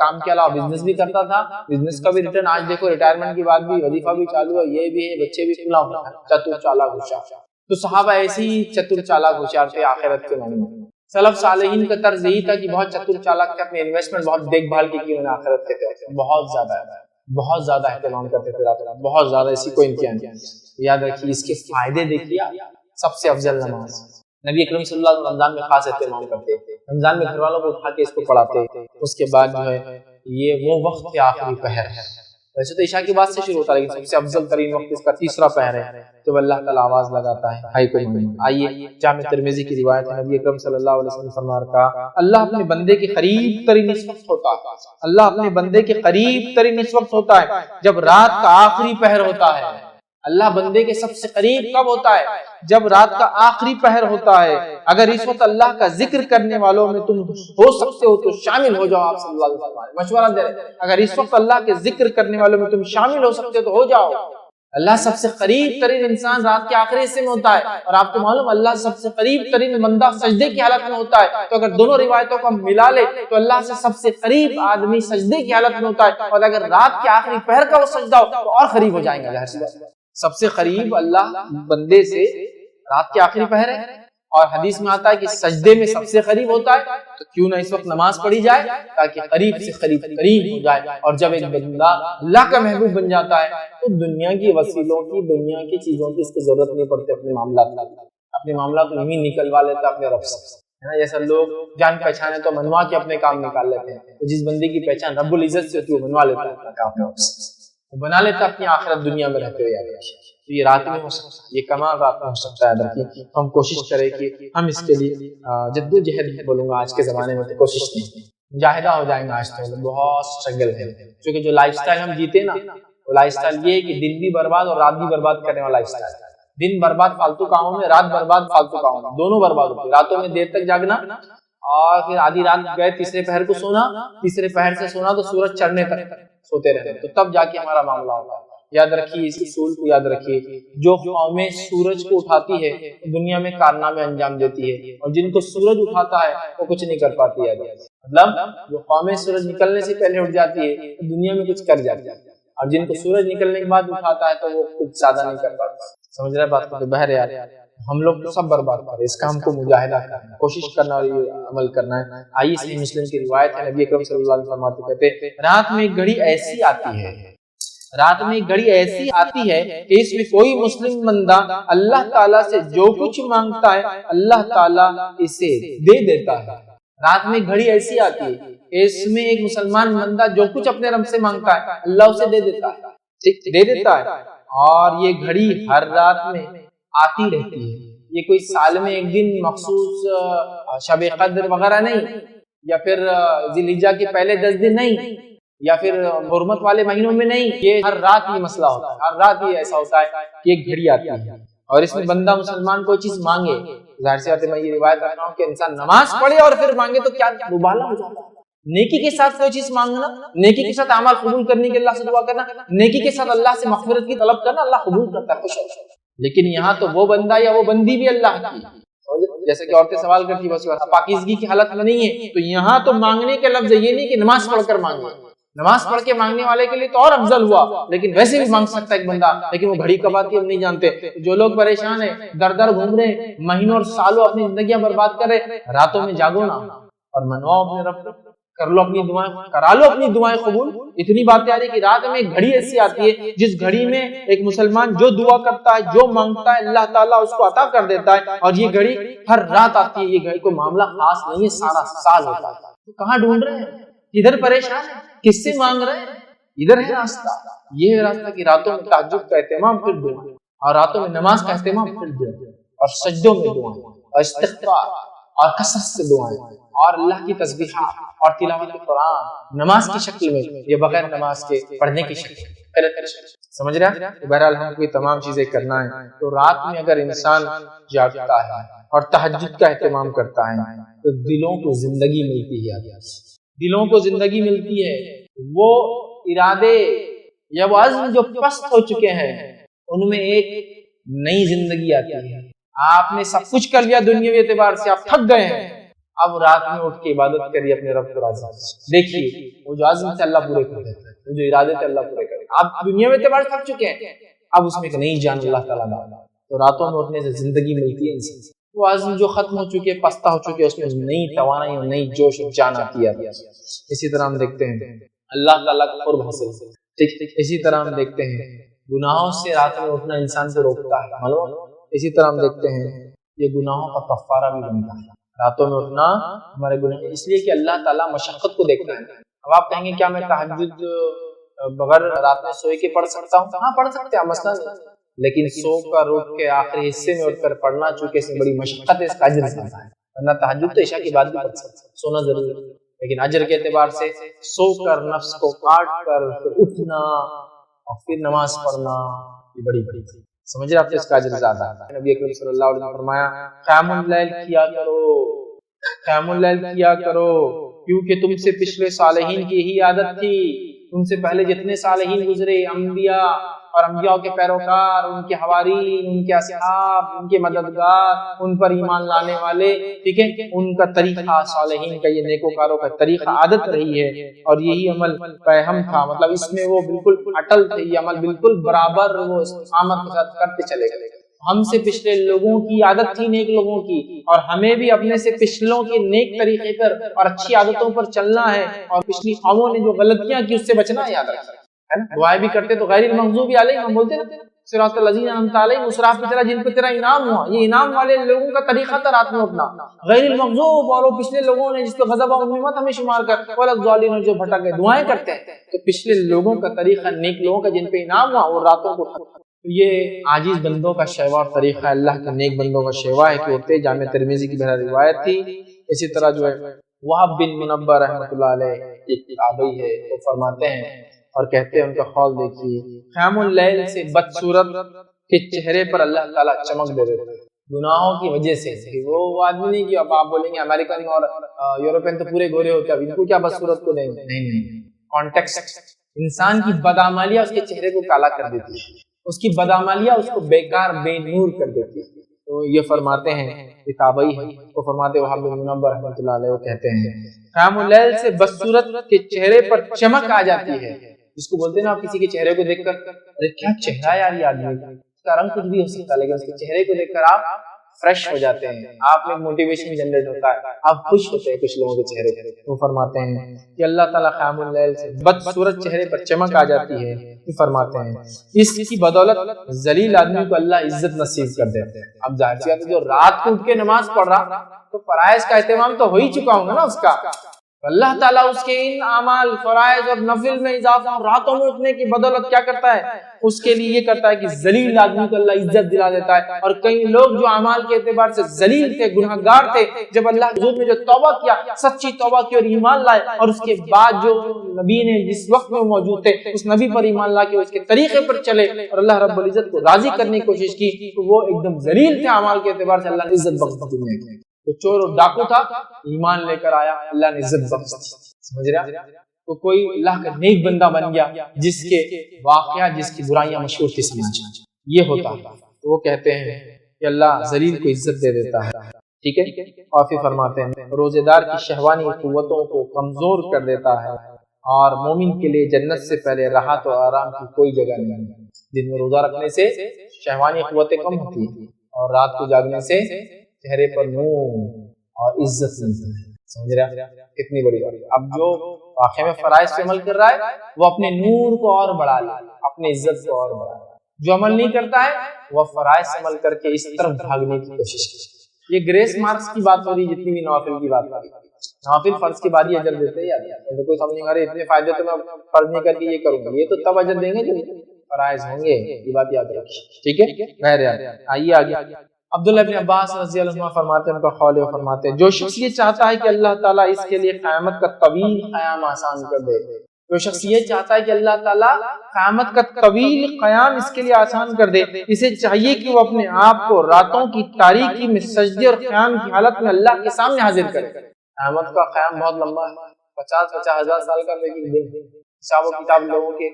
کام کے علاوہ بزنس بھی کرتا تھا، بزنس کا بھی ریٹرن آج دیکھو ریٹائرمنٹ کے بعد بھی وظیفہ بھی چالو ہے، یہ بھی ہے بچے بھی کھلا ہوتا ہے، چتر چالاک ہوشیار۔ تو صحابہ ایسی چتر چالاک ہوشیار تھے آخرت کے معنی میں۔ سلف صالحین کا طرز یہی تھا کہ بہت چتر چالاک تھے، اپنے انویسٹمنٹ بہت دیکھ بھال کی انہوں نے آخرت کے تحت بہت زیادہ اہتمام کرتے تھے، بہت زیادہ، اسی کو امتحان یاد رکھیے۔ اس کے فائدے دیکھیے، سب سے افضل نماز نبی اکرم صلی اللہ علیہ وسلم رمضان میں خاص اہتمام کرتے، رمضان میں گھر والوں کو اٹھا کے اس کو پڑھاتے، اس کے بعد جو ہے یہ وہ وقت ہے آخری پہر ہے، ویسے تو عشاء کے بعد سے شروع ہوتا ہے لیکن سب سے افضل ترین وقت اس کا تیسرا پہر ہے جب اللہ تعالیٰ آواز لگاتا ہے ہائی کوئی مانگنے۔ آئیے جامع ترمذی کی روایت ہے، نبی اکرم صلی اللہ علیہ وسلم فرمایا کہا اللہ اپنے بندے کے قریب ترین اس وقت ہوتا ہے، اللہ اپنے بندے کے قریب ترین اس وقت ہوتا ہے جب رات کا آخری پہر ہوتا ہے۔ اللہ بندے کے سب سے قریب کب ہوتا ہے؟ جب رات کا آخری پہر ہوتا ہے۔ اگر اس وقت اللہ کا ذکر کرنے والوں میں تم ہو سکتے ہو تو شامل ہو جاؤ، آپ صلی اللہ علیہ وسلم مشورہ دے رہے ہیں، اگر اس وقت اللہ کے ذکر کرنے والوں میں تم شامل ہو سکتے ہو تو ہو جاؤ۔ اللہ سب سے قریب ترین انسان رات کے آخری حصے میں ہوتا ہے، اور آپ کو معلوم اللہ سب سے قریب ترین بندہ سجدے کی حالت میں ہوتا ہے، تو اگر دونوں روایتوں کو ہم ملا لے تو اللہ سے سب سے قریب آدمی سجدے کی حالت میں ہوتا ہے، اور اگر رات کے آخری پہر کا وہ سجدہ ہو تو اور قریب ہو جائیں گے۔ سب سے قریب اللہ بندے سے رات کے آخری پہر ہے، اور حدیث میں آتا ہے کہ سجدے میں سب سے قریب ہوتا ہے، تو کیوں نہ اس وقت نماز پڑھی جائے تاکہ قریب سے قریب ہو جائے۔ اور جب ایک بندہ اللہ کا محبوب بن جاتا ہے تو دنیا کی وسیلوں کی، دنیا کی چیزوں کی اس کی ضرورت نہیں پڑتی، اپنے معاملات کو نہیں نکلوا لیتا اپنے رب سے۔ جیسا لوگ جان پہچانے تو منوا کے اپنے کام نکال لیتے ہیں، تو جس بندے کی پہچان رب العزت سے ہوتی ہے وہ منوا لیتا ہے اپنا کام، بنا لیتا اپنی آخرت دنیا میں رہتے ہوئے۔ تو یہ رات میں ہو سکتا ہے، یہ کمال رات میں ہو سکتا ہے۔ ہم کوشش کریں کہ ہم اس کے لیے جدوجہد بولوں گا، آج کے زمانے میں تو کوشش نہیں، مجاہدہ ہو جائیں گے، آج تو بہت سٹرگل ہے، کیونکہ جو لائف سٹائل ہم جیتے نا وہ لائف سٹائل یہ ہے کہ دن بھی برباد اور رات بھی برباد کرنے والا لائف سٹائل ہے۔ دن برباد فالتو کاموں میں، رات برباد فالتو کاموں میں، دونوں برباد ہوتے ہیں۔ راتوں میں دیر تک جاگنا اور پھر آدھی رات گئے تیسرے پہر کو سونا، تیسرے پہر سے سونا تو سورج چڑھنے تک سوتے رہنا، تو تب جا کے ہمارا معاملہ ہوتا ہے۔ یاد رکھیے اس اصول کو، یاد رکھیے جو قومیں سورج کو اٹھاتی ہے دنیا میں کارنامے انجام دیتی ہے، اور جن کو سورج اٹھاتا ہے وہ کچھ نہیں کر پاتی ہے۔ مطلب جو قومیں سورج نکلنے سے پہلے اٹھ جاتی ہے دنیا میں کچھ کر جاتی ہے، اور جن کو سورج نکلنے کے بعد اٹھاتا ہے تو وہ کچھ زیادہ نہیں کر پاتا۔ سمجھ رہے بات کو؟ تو بہرحال ہم لوگ تو سب برباد کر رہے ہیں. اس کا ہم کو مجاہدہ کرنا ہے, کوشش کرنا اور یہ عمل کرنا ہے. آئیے صحیح مسلم کی روایت ہے, نبی اکرم صلی اللہ علیہ وسلم فرماتے کہتے رات میں ایک گھڑی ایسی آتی ہے, رات میں ایک گھڑی ایسی آتی ہے کہ اس میں کوئی مسلم بندہ اللہ تعالیٰ سے جو کچھ مانگتا ہے اللہ تعالیٰ اسے دے دیتا ہے. رات میں ایک گھڑی ایسی آتی ہے کہ اس میں ایک مسلمان بندہ جو کچھ اپنے رب سے مانگتا ہے اللہ اسے دے دیتا ہے, دے دیتا ہے. اور یہ گھڑی ہر رات میں آتی رہتی ہے. یہ کوئی سال میں ایک دن مخصوص شب قدر وغیرہ نہیں, یا پھر ذی الحجہ کے پہلے 10 دن نہیں, یا پھر حرمت والے مہینوں میں نہیں. یہ ہر رات یہ مسئلہ ہوتا ہے, ہر رات یہ ایسا ہوتا ہے کہ ایک گھڑی آتی ہے اور اس میں بندہ مسلمان کوئی چیز مانگے. ظاہر سی بات ہے, میں یہ روایت رکھ رہا ہوں کہ انسان نماز پڑھے اور پھر مانگے تو کیا مبالغہ ہو جاتا ہے. نیکی کے ساتھ کوئی چیز مانگنا, نیکی کے ساتھ اعمال قبول کرنے کے اللہ سے دعا کرنا, نیکی کے ساتھ اللہ سے مغفرت کی طلب کرنا, اللہ قبول کرتا ہے, خوش ہوتا ہے. لیکن یہاں تو وہ بندہ یا وہ بندی بھی اللہ کی, جیسے کہ عورتیں سوال کرتی بس پاکیزگی کی حالت میں نہیں ہے, تو یہاں تو مانگنے کے لفظ یہ نہیں کہ نماز پڑھ کر مانگے. نماز پڑھ کے مانگنے والے کے لیے تو اور افضل ہوا, لیکن ویسے بھی مانگ سکتا ہے ایک بندہ. لیکن وہ گھڑی کب آتی ہے ہم نہیں جانتے. جو لوگ پریشان ہیں, در در گھوم رہے ہیں, مہینوں اور سالوں اپنی زندگیاں برباد کر رہے, راتوں میں جاگو نا اور منواؤ اپنے رب, کر لو اپنی دعائیں, کرا لو اپنی دعائیں قبول. اتنی باتیں آ رہی کہ رات میں ایک گھڑی ایسی آتی ہے جس گھڑی میں ایک مسلمان جو دعا کرتا ہے, جو مانگتا ہے, اللہ تعالیٰ اس کو عطا کر دیتا ہے. اور یہ گھڑی ہر رات آتی ہے. یہ گھڑی کوئی معاملہ خاص نہیں ہے, سارا سال ہوتا ہے. تو کہاں ڈھونڈ رہے ہیں, ادھر پریشان ہے, کس سے مانگ رہے ہیں؟ ادھر ہے راستہ. یہ ہے راستہ کہ راتوں میں تہجد کا اہتمام پھر دعائیں, اور راتوں میں نماز کا اہتمام پھر دعائیں, اور سجدوں میں دعائیں, اور استغفار اور کثرت سے دعائیں, اور اللہ کی تسبیحات اور تلاوت قرآن نماز کی شکل میں, یہ بغیر نماز کے پڑھنے کی شکل میں. سمجھ رہے ہیں؟ بہرحال ہم کو یہ تمام چیزیں کرنا ہے. تو رات میں اگر انسان جاگتا ہے اور تہجد کا اہتمام کرتا ہے تو دلوں کو زندگی ملتی ہے, دلوں کو زندگی ملتی ہے. وہ ارادے یا وہ عزم جو پست ہو چکے ہیں ان میں ایک نئی زندگی آتی ہے. آپ نے سب کچھ کر لیا دنیاوی اعتبار سے, آپ تھک گئے ہیں, اب رات میں اٹھ کے عبادت کریے اپنے رب کو راضی. دیکھیے وہ جو عزم سے اللہ پورے کر دیتا ہے, وہ جو ارادے سے اللہ پورے کر دیتا ہے. آپ دنیا میں اعتبار تھک چکے ہیں, اب اس میں ایک نئی جان اللہ تعالیٰ ڈالا. تو راتوں میں اٹھنے سے زندگی ملتی ہے انسان. وہ عزم جو ختم ہو چکے, پستہ ہو چکے, اس میں نئی توانائی اور نئی جوش اور جان آتی ہے. اسی طرح ہم دیکھتے ہیں اللہ تعالیٰ کا قرب حاصل, ٹھیک. اسی طرح ہم دیکھتے ہیں گناہوں سے رات میں اٹھنا انسان کو روکتا ہے, معلوم. اسی طرح ہم دیکھتے ہیں یہ گناہوں کا کفارہ بھی بنتا ہے. راتوں میں اٹھنا ہمارے گناہ, اس لیے کہ اللہ تعالیٰ مشقت کو دیکھتا ہے. اب آپ کہیں گے کیا میں تہجد بغیر رات میں سوئے کے پڑھ سکتا ہوں؟ ہاں پڑھ سکتے ہیں, مسئلہ نہیں. لیکن سو کر اٹھ کے آخری حصے میں اٹھ کر پڑھنا چونکہ اس میں بڑی مشقت ہے, اس کا اجر زیادہ ہے. ورنہ تہجد تو عشاء کے بعد بھی پڑھ سکتے ہیں, سونا ضروری ہے. لیکن اجر کے اعتبار سے سو کر نفس کو کاٹ کر پھر اٹھنا اور پھر نماز پڑھنا یہ بڑی بڑی چیز. سمجھ رہے آپ کو اس کا اجر زیادہ ہے. نبی اکرم صلی اللہ علیہ وسلم نے فرمایا قیام اللیل کیا کرو, قیام اللیل کیا کرو, کیونکہ تم سے پچھلے صالحین کی یہی عادت تھی. تم سے پہلے جتنے صالحین گزرے, انبیاء اور انبیاء کے پیروکار, ان کے حوارین, ان کے اصحاب, ان کے مددگار, ان پر ایمان لانے والے, ٹھیک ہے, ان کا طریقہ, صالحین کا یہ نیکوکاروں کا طریقہ عادت رہی ہے. اور یہی عمل فہم تھا, مطلب اس میں وہ بالکل اٹل تھے, یہ عمل بالکل برابر وہ استقامت کے ساتھ کرتے چلے گئے. ہم سے پچھلے لوگوں کی عادت تھی نیک لوگوں کی, اور ہمیں بھی اپنے سے پچھلوں کے نیک طریقے پر اور اچھی عادتوں پر چلنا ہے, اور پچھلی قوموں نے جو غلطیاں کی اس سے بچنا ہے. یاد رکھنا ہے نا, دعائیں بھی کرتے تو غیر المغضوب علیہم, ہم بولتے نا صراط الذین انعمت علیہم, اس راہ پہ چلا جن پہ تیرا انعام ہوا. یہ انعام والے لوگوں کا طریقہ تھا رات میں اٹھنا. غیر المغضوب اور وہ پچھلے لوگوں نے جس پہ غضب و مت ہمیں شمار کر, ولا الضالین جو بھٹک گئے, دعائیں کرتے ہیں. تو پچھلے لوگوں کا طریقہ, نیک لوگوں کا جن پہ انعام ہوا, اور راتوں کو یہ عاجز بندوں کا شیوا اور طریقہ, اللہ کے نیک بندوں کا شیوا ہے کہ اٹھتے. جامع ترمذی کی بہر روایت تھی. اسی طرح جو ہے وہب بن منبہ رحمۃ اللہ علیہ ایک تابعی ہے, وہ فرماتے ہیں اور کہتے ہیں, ان کا قول دیکھیے, قیام اللیل سے بدصورت کے چہرے پر اللہ تعالیٰ چمک دے دیتے ہیں گناہوں کی وجہ سے. وہ آدمی نہیں کہ اب آپ بولیں گے امریکن اور یورپین تو پورے گورے ہوتے ہیں, اب ان کو کیا بدصورت کو دیں گے. نہیں, کانٹیکسٹ, انسان کی بدعمالیہ اس کے چہرے کو کالا کر دیتی ہے, اس کی بدعمالیہ اس کو بیکار بے نور کر دیتی ہے. تو یہ فرماتے ہیں, یہ تابعی ہے, وہ فرماتے ہیں وہب بن منبہ رحمۃ اللہ علیہ, وہ کہتے ہیں قیام اللیل سے بدصورت کے چہرے پر چمک آ جاتی ہے. جس کو بولتے ہیں نا آپ کسی کے چہرے کو دیکھ کر, ارے کیا چہرہ یار یہ آدمی, اس کا رنگ کچھ بھی ہو سکتا ہے, لیکن اس کے چہرے کو دیکھ کر آپ فریش ہو جاتے ہیں، آپ میں موٹیویشن جنریٹ ہوتا ہے، آپ خوش ہوتے ہیں کچھ لوگوں کے چہرے پر۔ وہ فرماتے ہیں کہ اللہ تعالیٰ قیام اللیل سے بدصورت چہرے پر چمک آ جاتی ہے، یہ فرماتے ہیں اس کی بدولت ذلیل آدمی کو اللہ عزت نصیب کر دیتے ہیں۔ اب ظاہر سی بات ہے جو رات کو اٹھ کے نماز پڑھ رہا تو فرائض کا اہتمام تو ہو ہی چکا ہوگا نا اس کا، اللہ تعالیٰ اس کے ان اعمال فرائض اور نفل میں اضافہ راتوں میں اٹھنے کی بدولت کیا کرتا ہے، اس کے لیے یہ کرتا ہے کہ ذلیل آدمی کو اللہ عزت دلا دیتا ہے۔ اور کئی لوگ جو اعمال کے اعتبار سے ذلیل تھے، گناہگار تھے، جب اللہ کے حضور میں جو توبہ کیا، سچی توبہ کی اور ایمان لائے، اور اس کے بعد جو نبی نے جس وقت میں موجود تھے اس نبی پر ایمان لا کے اس کے طریقے پر چلے اور اللہ رب العزت کو راضی کرنے کی کوشش کی، تو وہ ایک دم ذلیل تھے اعمال کے اعتبار سے، اللہ نے عزت بخش دی۔ تو چور اور ڈاکو تھا، ایمان لے کر آیا، اللہ نے عزت بخش دی، سمجھ رہا؟ تو کوئی اللہ کا نیک بندہ بن گیا جس کے واقعات، جس کی برائیاں مشہور تھی سماج میں، یہ ہوتا ہے۔ تو وہ کہتے ہیں کہ اللہ ذلیل کو عزت دے دیتا ہے، ٹھیک ہے۔ اور پھر فرماتے ہیں روزے دار کی شہوانی قوتوں کو کمزور کر دیتا ہے، اور مومن کے لیے جنت سے پہلے راحت و آرام کی کوئی جگہ نہیں ہے۔ دن میں روزہ رکھنے سے شہوانی قوتیں کم ہوتی ہیں، اور رات کو جاگنے سے چہرے پر نور اور عزت ملتی ہے، سمجھ رہا؟ کتنی بڑی بات ہے۔ اب جو واقعے میں فرائض پہ عمل کر رہا ہے وہ اپنے نور کو اور بڑھا لے، اپنی عزت کو اور بڑھا لے۔ جو عمل نہیں کرتا ہے وہ فرائض سے عمل کر کے اس طرف بھاگنے کی کوشش کرے۔ یہ گریس مارکس کی بات ہو رہی ہے، جتنی بھی نوافل کی بات ہو رہی ہے۔ نوافل فرض کے بعد ہی اجر دیتے ہیں، یاد تو کوئی سمجھ نہیں آ رہی اتنے فائدے تو میں فرض نہیں کر کے یہ کروں گا، یہ تو تب اجر دیں گے جب فرائض ہوں گے، یہ بات یاد رکھیے، ٹھیک ہے۔ بہرحال آئیے آگے۔ عبداللہ بن عباس رضی اللہ عنہ فرماتے ہیں، ان کا قول ہے، فرماتے ہیں جو شخص یہ چاہتا ہے کہ اللہ تعالیٰ اس کے لیے قیامت کا طویل قیام آسان کر دے، جو شخص یہ چاہتا ہے کہ اللہ تعالیٰ قیامت کا طویل قیام اس کے لیے آسان کر دے، اسے چاہیے کہ وہ اپنے آپ کو راتوں کی تاریکی میں سجدے اور قیام کی حالت میں اللہ کے سامنے حاضر کرے۔ قیامت کا قیام بہت لمبا ہے، 50 ہزار سال کا، لیکن دن حساب و کتاب لوگوں کے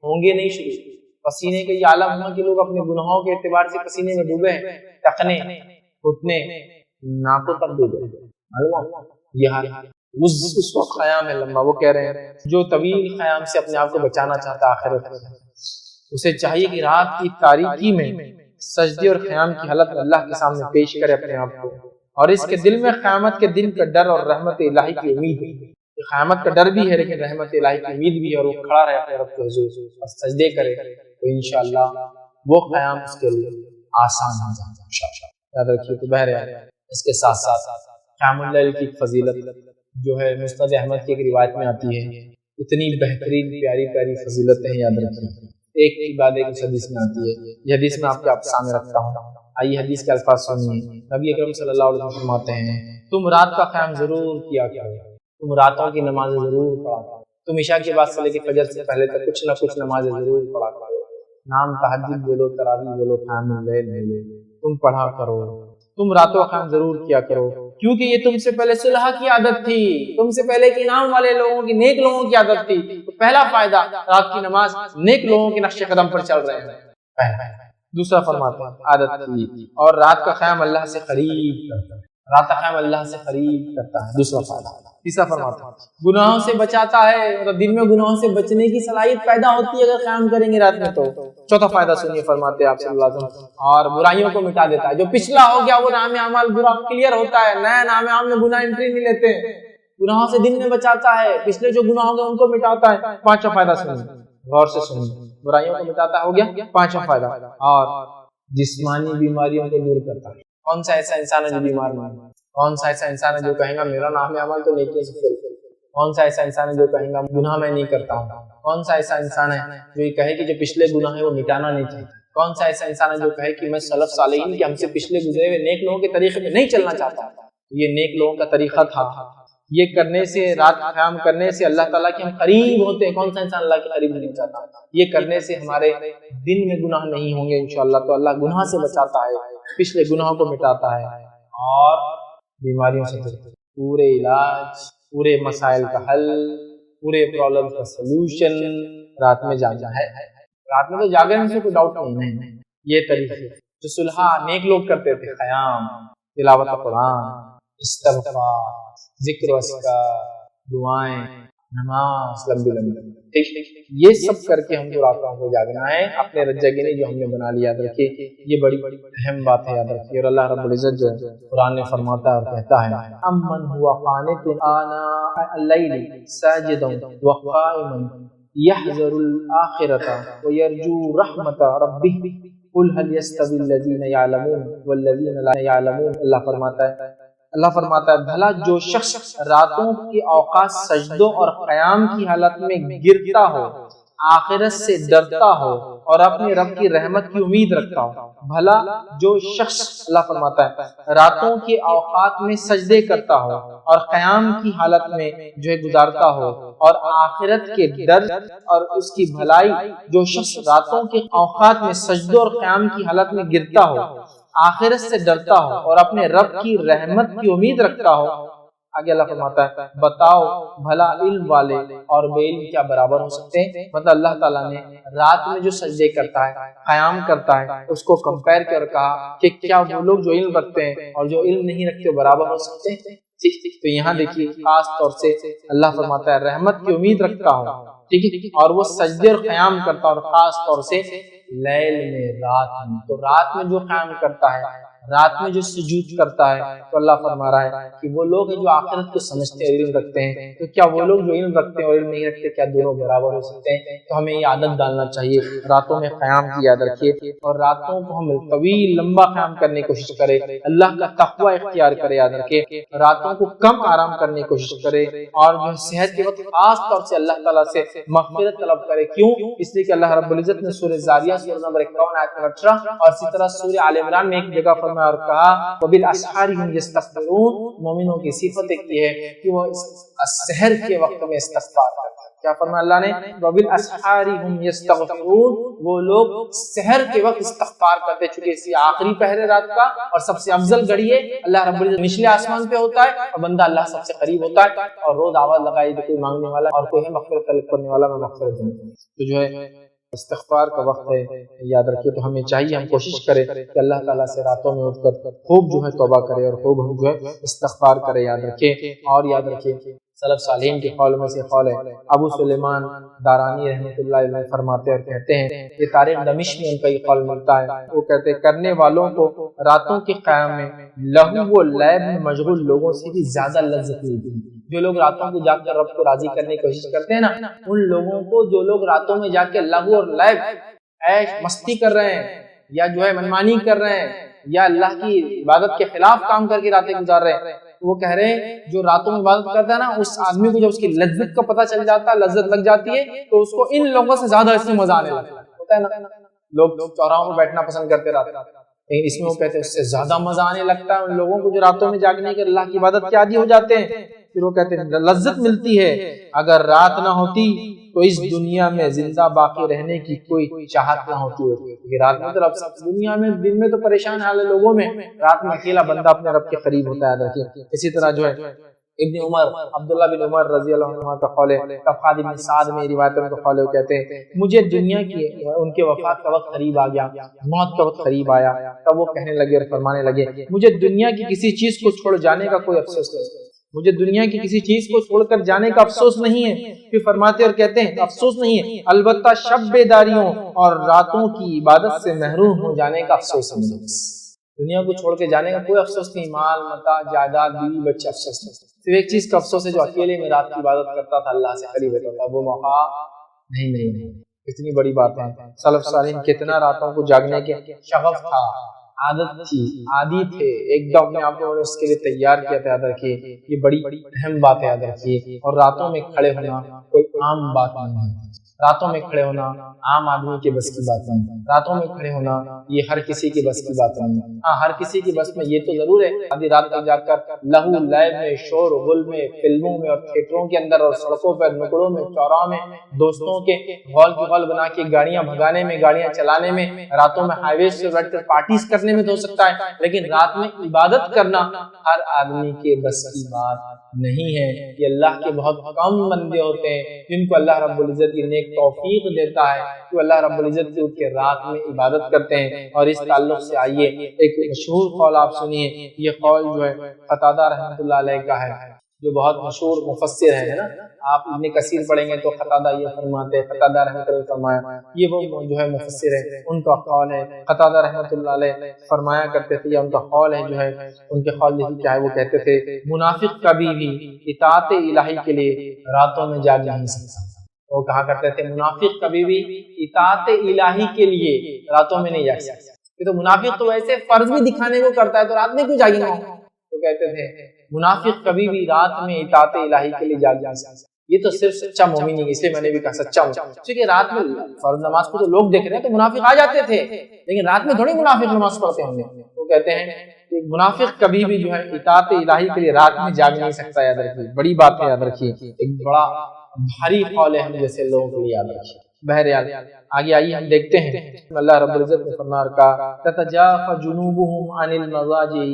ہوں گے نہیں شروع، پسینے کے یہ عالم ہوا کہ لوگ اپنے گناہوں کے اعتبار سے پسینے میں ڈوبے ہیں، ٹکنے گھٹنے ناکوں تک ڈوبے، معلوم یہ حال اس وقت قیام ہے لمبا۔ وہ کہہ رہے ہیں جو طویل قیام سے اپنے آپ کو بچانا چاہتا آخرت اسے چاہیے کہ رات کی تاریکی میں سجدے اور قیام کی حالت میں اللہ کے سامنے پیش کرے اپنے آپ کو، اور اس کے دل میں قیامت کے دن کا ڈر اور رحمت الہی کی امید ہے۔ قیامت کا ڈر بھی ہے لیکن رحمت الہی کی امید بھی ہے، اور وہ کھڑا رہے اپنے رب کے حضور اور سجدے کرے تو انشاءاللہ وہ قیام اس کے لیے آسان ہو جائے گا انشاءاللہ۔ یاد رکھیے۔ تو بہرحال اس کے ساتھ ساتھ قیام اللیل کی فضیلت جو ہے مسند احمد کی ایک روایت میں آتی ہے، اتنی بہترین پیاری پیاری فضیلتیں ہیں، یاد رکھیے۔ ایک کے بعد ایک اس حدیث میں آتی ہے، یہ حدیث میں آپ کے سامنے رکھتا ہوں، آئیے حدیث کے الفاظ سنیے۔ نبی اکرم صلی اللہ علیہ وسلم فرماتے ہیں تم رات کا قیام ضرور کیا کرو، تم راتوں کی نماز ضرور پڑھا کرو، تم عشاء کے بعد سے لے کے فجر سے پہلے تک کچھ نہ کچھ نماز ضرور پڑھا کرو، نام تہجد بولو، تراویح بولو، قیام اللیل تم پڑھا کرو، تم راتوں کا قیام ضرور کیا کرو، کیونکہ یہ تم سے پہلے صلح کی عادت تھی، تم سے پہلے کے انعام والے لوگوں کی، نیک لوگوں کی عادت تھی۔ تو پہلا فائدہ رات کی نماز، نیک لوگوں کے نقش قدم پر چل رہے ہیں، پہلا۔ دوسرا فرماتے ہیں عادت تھی، اور رات کا قیام اللہ سے قریب کرتا ہے، رات کا قیام اللہ سے قریب کرتا ہے، دوسرا فائدہ۔ تیسرا فرماتے ہیں گناہوں سے بچاتا ہے، مطلب دن میں گناہوں سے بچنے کی صلاحیت پیدا ہوتی ہے اگر قیام کریں گے رات میں تو۔ چوتھا فائدہ سنیے، فرماتے ہیں آپ صلی اللہ علیہ وسلم، اور برائیوں کو مٹا دیتا ہے، جو پچھلا ہو گیا وہ نام اعمال برا کلیئر ہوتا ہے، نیا نام اعمال میں گناہ انٹری نہیں لیتے، گناہوں سے دن میں بچاتا ہے، پچھلے جو گناہ ہو گئے ان کو مٹاتا ہے۔ پانچواں فائدہ سنیے، غور سے سنیے، برائیوں کو مٹاتا ہو گیا پانچواں فائدہ، اور جسمانی بیماریوں کو دور کرتا ہے۔ کون سا ایسا انسان ہے جو بیمار نہیں ہے؟ کون سا ایسا انسان ہے جو کہے گا میرا نام عمل تو نیکی سے فل؟ کون سا ایسا انسان ہے جو کہے گا گناہ میں نہیں کرتا ہوں؟ کون سا ایسا انسان ہے جو یہ کہے کہ جو پچھلے گناہ ہے وہ مٹانا نہیں چاہتا؟ کون سا ایسا انسان ہے جو کہے کہ میں سلف صالحین کے ہم سے پچھلے گزرے ہوئے نیک لوگوں کے طریقے پہ نہیں چلنا چاہتا؟ یہ نیک لوگوں کا طریقہ تھا، یہ کرنے سے، رات قیام کرنے سے اللہ تعالیٰ کے ہم قریب ہوتے ہیں۔ کون سا انسان اللہ کے قریب نہیں چاہتا؟ یہ کرنے سے ہمارے دن میں گناہ نہیں ہوں گے انشاءاللہ، تو اللہ گناہ سے بچاتا ہے، پچھلے گناہوں کو مٹاتا ہے، اور بیماریوں سے پورے علاج، پورے مسائل کا حل، پورے پرابلم کا سلوشن رات میں جاگنا ہے۔ رات میں تو جاگنے سے کوئی ڈاؤٹ نہیں ہے۔ یہ طریقے جو صلح نیک لوگ کرتے تھے، قیام، تلاوت قرآن، استغفار، ذکر و اذکار، دعائیں، نماز لمبی لمبی، ٹھیک، یہ سب کر کے ہم کو راتوں کو جاگنا ہے، اپنے رجگنی جو ہم نے بنا لیا، یاد رکھیے یہ بڑی اہم بات ہے، یاد رکھیے۔ اور اللہ رب العزت جو قرآن میں فرماتا ہے اور کہتا ہے امن ہوا قانت آناء اللیل ساجدا وقائما یحذر الآخرۃ ویرجو رحمت ربہ قل هل يستوی الذین یعلمون والذین لا یعلمون۔ اللہ فرماتا ہے بھلا جو شخص راتوں کے اوقات سجدوں اور قیام کی حالت میں گرتا ہو، آخرت سے ڈرتا ہو اور اپنے رب کی رحمت کی امید رکھتا ہو، بھلا جو شخص، اللہ فرماتا ہے، راتوں کے اوقات میں سجدے کرتا ہو اور قیام کی حالت میں جو ہے گزارتا ہو اور آخرت کے ڈر اور اس کی بھلائی، جو شخص راتوں کے اوقات میں سجدوں اور قیام کی حالت میں گرتا ہو، آخرت سے ڈرتا ہو اور اپنے رب کی رحمت کی امید رکھتا ہو، آگے اللہ فرماتا ہے بتاؤ بھلا علم والے اور بے علم کیا برابر ہو سکتے ہیں؟ مطلب اللہ تعالیٰ نے رات میں جو سجدے کرتا ہے، قیام کرتا ہے، اس کو کمپیر کر کہا کہ کیا وہ لوگ جو علم رکھتے ہیں اور جو علم نہیں رکھتے برابر ہو سکتے ہیں؟ تو یہاں دیکھیے خاص طور سے اللہ فرماتا ہے رحمت کی امید رکھتا ہوں، ٹھیک ہے، اور وہ سجدے اور قیام کرتا ہے، اور خاص طور سے لیل میں، رات میں، تو رات میں جو قیام کرتا ہے، رات میں جو سجود کرتا ہے، تو اللہ فرما رہا ہے کہ وہ لوگ ہیں جو آخرت کو سمجھتے ہیں، علم رکھتے ہیں، تو کیا وہ لوگ جو علم رکھتے ہیں اور علم نہیں رکھتے کیا دونوں برابر ہو سکتے ہیں؟ تو ہمیں یہ عادت ڈالنا چاہیے، راتوں میں قیام کی یاد رکھیے، اور راتوں کو ہم طویل لمبا قیام کرنے کی کوشش کرے، اللہ کا تقوی اختیار کرے، یاد رکھے راتوں کو کم آرام کرنے کی کوشش کرے، اور جو صحت کے وقت خاص طور سے اللہ تعالیٰ سے مغفرت طلب کرے۔ کیوں؟ اس لیے کہ اللہ رب العزت نے سورہ زاریات سورہ نمبر 51 آیت نمبر 18 اور اسی طرح سورہ آل عمران میں ایک جگہ فرمایا اور کہا وبالاسحار هم یستغفرون، مومنوں کی صفت ایک یہ ہے کہ وہ سحر کے وقت میں استغفار کرتے ہیں۔ کیا فرمایا اللہ نے؟ وبالاسحار هم یستغفرون، وہ لوگ سحر کے وقت استغفار کرتے، چونکہ اسی آخری پہرے رات کا اور سب سے افضل گھڑی ہے، اللہ رب العزت نچلے آسمان پہ ہوتا ہے اور بندہ اللہ سب سے قریب ہوتا ہے، اور روز آواز لگائی تو کوئی مانگنے والا اور کوئی ہے مغفرت طلب کرنے والا، میں مغفرت دوں۔ تو جو ہے استغفار کا وقت ہے، یاد رکھیے، تو ہمیں چاہیے ہم کوشش کریں کہ اللہ تعالیٰ سے راتوں میں اٹھ کر خوب جو ہے توبہ کرے اور خوب ہم جو ہے استغفار کرے، یاد رکھیں۔ اور یاد رکھیں سلف صالحین کے قول میں سے قول ہے، ابو سلیمان دارانی رحمۃ اللہ علیہ فرماتے اور کہتے ہیں، یہ تاریخ دمشق میں ان کا یہ قول ملتا ہے، وہ کہتے ہیں کرنے والوں کو راتوں کے قیام میں لہو و لیب میں مشغول لوگوں سے بھی زیادہ لذت ملتی ہے۔ جو لوگ راتوں کو جاگ کر رب کو راضی کرنے کی کوشش کرتے ہیں نا، ان لوگوں کو جو لوگ راتوں میں جا کے لہو اور لیب، عیش مستی کر رہے ہیں، یا جو ہے منمانی کر رہے ہیں، یا اللہ کی عبادت کے خلاف کام کر کے راتیں گزار رہے ہیں، وہ کہہ رہے ہیں جو راتوں میں عبادت کرتا ہے نا، اس آدمی کو جب اس کی لذت کا پتہ چل جاتا ہے، لذت لگ جاتی ہے، تو اس کو ان لوگوں سے زیادہ اس میں مزہ آنے لگتا ہے نا۔ لوگ چوراہوں میں بیٹھنا پسند کرتے رہتے ہیں، لیکن اس میں وہ کہتے ہیں اس سے زیادہ مزہ آنے لگتا ہے ان لوگوں کو جو راتوں میں جاگنے کے اللہ کی عبادت کے عادی ہو جاتے ہیں۔ پھر وہ کہتے ہیں لذت ملتی ہے، اگر رات نہ ہوتی تو اس دنیا میں زندہ باقی رہنے کی کوئی چاہت نہ ہوتی ہے۔ رات میں تو رب دنیا میں، دن میں تو پریشان حال ہے لوگوں میں، رات میں اکیلا بندہ اپنے رب کے قریب ہوتا ہے۔ اسی طرح جو ہے ابن عمر، عبداللہ بن عمر رضی اللہ عنہ کا قول ہے، طبقات ابن سعد میں روایتوں کا قول ہے، وہ کہتے ہیں مجھے دنیا کی، ان کے وفات کا وقت قریب آ گیا، موت کا وقت قریب آیا، تب وہ کہنے لگے اور فرمانے لگے مجھے دنیا کی کسی چیز کو چھوڑ جانے کا کوئی افسوس نہیں، مجھے دنیا کی کسی چیز کو چھوڑ کر جانے کا افسوس نہیں ہے۔ پھر فرماتے اور کہتے ہیں افسوس نہیں ہے، البتہ شب بیداریوں اور راتوں کی عبادت سے محروم ہو جانے کا افسوس ہے۔ دنیا کو چھوڑ کے جانے کا کوئی افسوس نہیں، مال متاع جائیداد بیوی بچے افسوس نہیں، صرف ایک چیز کا افسوس ہے، جو اکیلے میں رات کی عبادت کرتا تھا، اللہ سے قریب ہوتا تھا، وہ موقع نہیں۔ کتنی بڑی بات ہے، سلف صالحین کتنا راتوں کو جاگنے کے شغف تھا، عادت تھی، عادی تھے، ایک دم اپنے آپ کو اس کے لیے تیار کیا تھا۔ یاد رکھیے یہ بڑی اہم بات ہے، یاد رکھیے۔ اور راتوں میں کھڑے ہونا کوئی عام بات نہیں ہے، راتوں میں کھڑے ہونا عام آدمی کے بس کی بات نہیں، راتوں میں کھڑے ہونا یہ ہر کسی کی بس کی بات نہیں۔ ہاں ہر کسی کی بس میں یہ تو ضرور ہے آدھی رات تک جاگ کر لہو لیب میں، شور غل میں، فلموں میں اور تھیٹروں کے اندر اور سڑکوں پر، نکڑوں میں، چوراہوں میں، دوستوں کے غول کی غول بنا کے گاڑیاں بھگانے میں، گاڑیاں چلانے میں، راتوں میں ہائی ویز سے بیٹھ کر پارٹیز کرنے میں تو ہو سکتا ہے، لیکن رات میں عبادت کرنا ہر آدمی کے بس کی بات نہیں ہے۔ یہ اللہ کے بہت کم بندے ہوتے ہیں جن کو اللہ رب العزت کی نیک توفیق دیتا ہے کہ اللہ رب العزت کی کے رات میں عبادت کرتے ہیں۔ اور اس تعلق سے آئیے ایک مشہور قول آپ سنیے، یہ قول جو ہے قتادہ رحمۃ اللہ علیہ کا ہے، جو بہت مشہور مفسر ہے نا، آپ ابن کثیر پڑھیں گے تو قتادہ یہ فرماتے ہیں، قتادہ رحمۃ اللہ فرمایا، یہ وہ جو ہے مفسر ہے، ان کا قول ہے، قتادہ رحمۃ اللہ علیہ فرمایا کرتے تھے، یا ان کا قول ہے جو ہے، ان کے قول دیکھیے کیا ہے، وہ کہتے تھے منافق کبھی بھی اطاعت الہی کے لیے راتوں میں جاگ نہیں سکتا۔ وہ کہا کرتے تھے منافق کبھی بھی اطاعت الہی کے لیے راتوں میں نہیں جاگ سکتا، یہ تو منافق تو ویسے فرض بھی دکھانے کو کرتا ہے تو رات میں کیوں جاگے گا؟ تو کہتے تھے منافق کبھی بھی رات میں اطاعت الہی کے لیے جاگ نہیں سکتا۔ یہ تو صرف سچا مومن ہی، اس لیے میں نے بھی کہا سچا مومن، کیونکہ رات میں فرض نماز کو تو لوگ دیکھ رہے ہیں تو منافق آ جاتے تھے، لیکن رات میں تھوڑی منافق نماز پڑھتے ہوں گے۔ وہ کہتے ہیں کہ منافق کبھی بھی جو ہے اطاعت الہی کے لیے رات میں جاگ نہیں سکتا، یاد رکھیے، بڑی بات ہے، یاد رکھیے، ایک بڑا بھاری قول ہے ہم جیسے لوگوں کے لیے، یاد رکھیے۔ بہرحال آگے آئیے ہم دیکھتے ہیں اللہ رب العزت نے فرمایا کا تتجافى جنوبهم عن المضاجع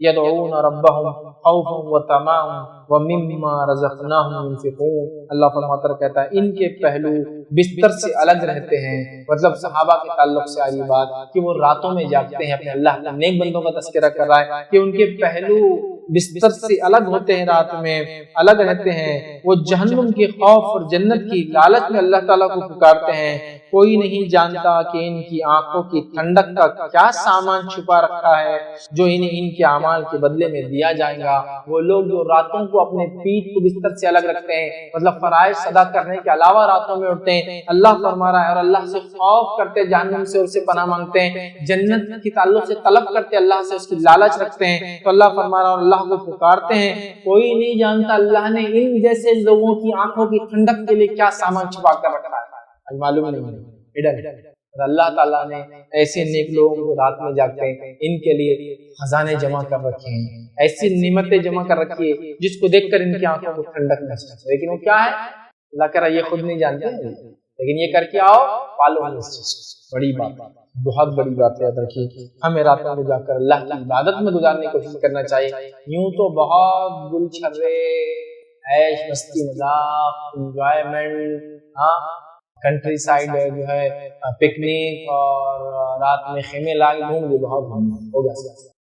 يدعون ربهم خوفا وطمعا ومما رزقناهم ينفقون۔ اللہ فرماتا کہتا ہے ان کے پہلو بستر سے الگ رہتے ہیں، مطلب صحابہ کے تعلق سے آئی بات کہ وہ راتوں میں جاگتے ہیں، اپنے اللہ کے نیک بندوں کا تذکرہ کر رہا ہے کہ ان کے پہلو بستر سے الگ ہوتے ہیں، رات میں الگ رہتے ہیں، وہ جہنم کے خوف اور جنت کی لالچ میں اللہ تعالیٰ کو پکارتے ہیں۔ کوئی نہیں جانتا کہ ان کی آنکھوں کی ٹھنڈک کا کیا سامان چھپا رکھا ہے جو انہیں ان کے اعمال کے بدلے میں دیا جائے گا۔ وہ لوگ جو راتوں کو اپنے پیٹ کو بستر سے الگ رکھتے ہیں، مطلب فرائض ادا کرنے کے علاوہ راتوں میں اٹھتے ہیں، اللہ فرما رہا ہے، اور اللہ سے خوف کرتے، جہنم سے اس سے پناہ مانگتے ہیں، جنت کے تعلق سے طلب کرتے، اللہ سے اس کی لالچ رکھتے ہیں، تو اللہ فرما رہا ہے اور اللہ کو پکارتے ہیں۔ کوئی نہیں جانتا اللہ نے ان جیسے لوگوں کی آنکھوں کی ٹھنڈک کے لیے کیا سامان چھپا کر رکھا ہے، معلوم نہیں ہے۔ اللہ تعالیٰ نے ایسے نیک لوگوں کو رات میں جاگتے ہیں، ان کے لیے خزانے جمع کر رکھے ہیں، ایسی نعمتیں جمع کر رکھی ہے جس کو دیکھ کر ان کی آنکھوں کو ٹھنڈک محسوس ہے، لیکن وہ کیا ہے اللہ کہہ رہا یہ خود نہیں جانتے، لیکن یہ کر کے آؤ پالو اس چیز کو۔ بڑی بات، بہت بڑی بات یاد رکھیے، ہمیں راتوں میں جا کر اللہ کی عبادت میں گزارنے کی کوشش کرنا چاہیے۔ یوں تو بہت گل چھرے، عیش مستی مذاق، انجوائمنٹ، کنٹری سائڈ جو ہے پکنک اور رات میں خیمے لاگے گھوم لے، بہت ہو گیا،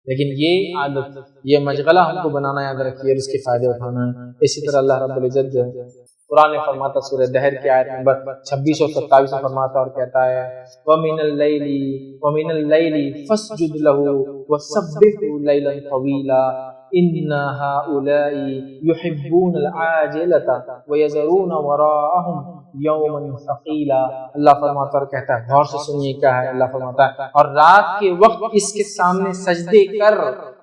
لیکن یہ عادت، یہ مشغلہ ہم کو بنانا یاد رکھیے اور اس کے فائدے اٹھانا ہے۔ اسی طرح اللہ رب العزت جو ہے قرآن فرماتا سورہ دہر کی آیت نمبر 26 اور 27 میں فرماتا اور کہتا ہے وَمِنَ اللَّيْلِ فَاسْجُدْ لَهُ وَسَبِّحْهُ لَيْلًا طَوِيلًا إِنَّ هَؤُلَاءِ يُحِبُّونَ الْعَاجِلَةَ وَيَذَرُونَ وَرَاءَهُمْ یومًا ثقیلا۔ اللہ فرماتا اور کہتا ہے، غور سے سنیے کیا ہے، اللہ فرماتا ہے اور رات کے وقت اس کے سامنے سجدے کر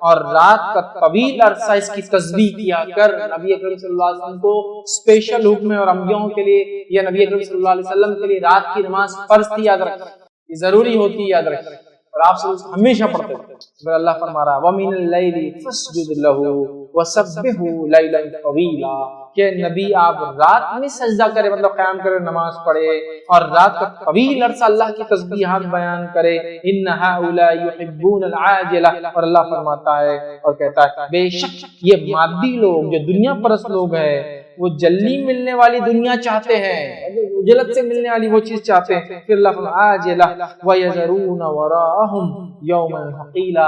اور رات کا طویل عرصہ اس کی تسبیح کیا کر۔ نبی اکرم صلی اللہ علیہ وسلم کو اسپیشل حکم ہے اور انبیاءوں کے لیے یا نبی اکرم صلی اللہ علیہ وسلم کے لیے رات کی نماز فرض تھی، یاد رکھ، یہ ضروری ہوتی ہے، یاد رکھ، اور آپ سے ہمیشہ پڑھتے ہیں۔ پھر اللہ فرما رہا ہے وَمِنَ اللَّيْلِ فَاسْجُدْ لَهُ وَسَبِّحْهُ لَيْلًا طَوِيلًا کہ نبی آپ رات میں سجدہ کرے، مطلب قیام کرے، نماز پڑھے اور رات کا طویل عرصہ اللہ کی تسبیحات بیان کرے۔ إِنَّ هَؤُلَاءِ يُحِبُّونَ الْعَاجِلَةَ، اور اللہ فرماتا ہے اور کہتا ہے بے شک یہ مادی لوگ جو دنیا پرست لوگ ہیں وہ جلدی ملنے والی دنیا چاہتے ہیں، جلد سے ملنے والی وہ چیز چاہتے ہیں۔ پھر اللہ فرماتا ہے عاجلہ وَيَذَرُونَ وَرَاءَهُمْ يَوْمًا ثَقِيلًا،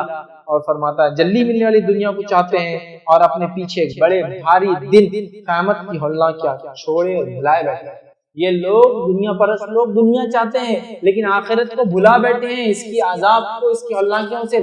اور فرماتا ہے جلدی ملنے والی دنیا کو چاہتے ہیں اور اپنے پیچھے بڑے بھاری دن قیامت کی ہولنا کیا چھوڑے اور بھلائے بیٹھے۔ یہ لوگ دنیا پرست لوگ دنیا چاہتے ہیں لیکن آخرت کو بھلا بیٹھے ہیں، اس کی عذاب کو، اس کی ہولناکیوں سے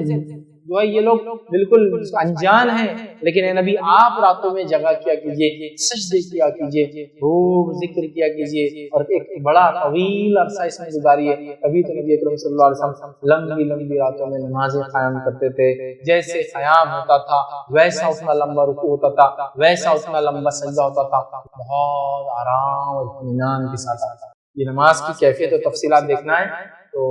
جو ہے یہ لوگ بالکل انجان ہیں۔ لیکن اے نبی آپ راتوں میں جگہ کیا کیجئے، سجدے کیا کیجئے، خوب ذکر کیا کیجئے اور ایک بڑا طویل عرصہ اس میں گزاریے۔ کبھی تو نبی اکرم صلی اللہ علیہ وسلم لمبی لمبی راتوں میں نمازیں قائم کرتے تھے، جیسے قیام ہوتا تھا ویسا اتنا لمبا رکوع ہوتا تھا، ویسا اتنا لمبا سجدہ ہوتا تھا، بہت آرام اور اطمینان کے ساتھ آتا۔ یہ نماز کی کیفیت و تفصیلات دیکھنا ہے تو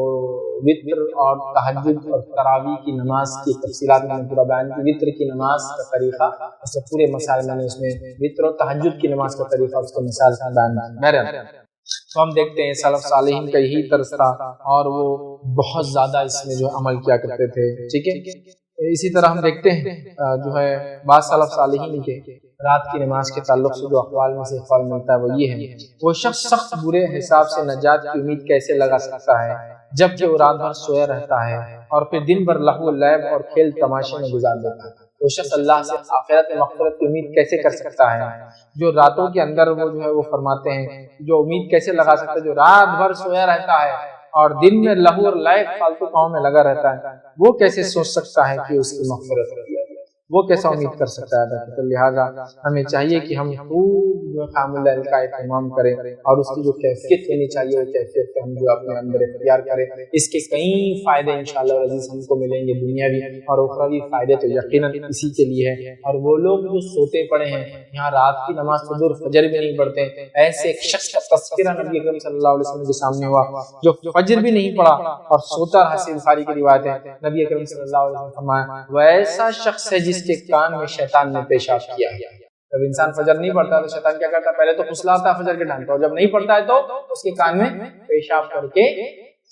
وتر اور تہجد اور تراویح کی نماز کی تفصیلات میں نے پورا بیان کی۔ وتر کی نماز کا طریقہ، اس سے پورے مسائل میں نے اس میں وتر اور تہجد کی نماز کا طریقہ اس کو مثال سے بیان کیا۔ تو ہم دیکھتے ہیں سلف صالحین کا یہی طرز تھا اور وہ بہت زیادہ اس میں جو عمل کیا کرتے تھے، ٹھیک ہے۔ اسی طرح ہم دیکھتے ہیں جو ہے بعض سلف صالحین کے رات کی نماز کے تعلق سے جو اقوال میں سے اقوال ملتا ہے وہ یہ ہے، وہ شخص سخت برے حساب سے نجات کی امید کیسے لگا سکتا ہے جبکہ وہ رات بھر سویا رہتا ہے اور پھر دن بھر لہو و لعب اور کھیل تماشے میں گزار دیتا ہے۔ وہ شخص اللہ سے آخرت میں مغفرت کی امید کیسے کر سکتا ہے؟ جو راتوں کے اندر وہ جو ہے وہ فرماتے ہیں جو امید کیسے لگا سکتا ہے، جو رات بھر سویا رہتا ہے اور دن میں لہو اور لعب فالتو کاموں میں لگا رہتا ہے، وہ کیسے سوچ سکتا ہے کہ اس کی مغفرت ہوگی؟ وہ کیسا امید کر سکتا ہے؟ تو لہٰذا ہمیں چاہیے کہ ہم خوب قیام اللیل کا اہتمام کریں اور اس کی جو کیفیت ہونی چاہیے وہ کیفیت کو ہم جو اپنے اندر اختیار کریں۔ اس کے کئی فائدے انشاءاللہ العزیز ہم کو ملیں گے، دنیاوی اور اخروی فائدے تو یقیناً اسی کے لیے ہے۔ اور وہ لوگ جو سوتے پڑے ہیں، یہاں رات کی نماز سے دور فجر بھی نہیں پڑھتے، ایسے ایک شخص کا تذکرہ نبی اکرم صلی اللہ علیہ وسلم کے سامنے ہوا جو فجر بھی نہیں پڑھا اور سوتا رہا۔ صحیح بخاری کی روایت ہے، نبی اکرم صلی اللہ علیہ وسلم فرمایا وہ ایسا شخص ہے جس کے کان میں شیطان نے پیشاب کیا۔ جب انسان فجر نہیں پڑھتا تو شیطان کیا کرتا ہے؟ پہلے تو پھسلاتا ہے فجر کے ٹائم، اور جب نہیں پڑھتا ہے تو اس کے کان میں پیشاب کر کے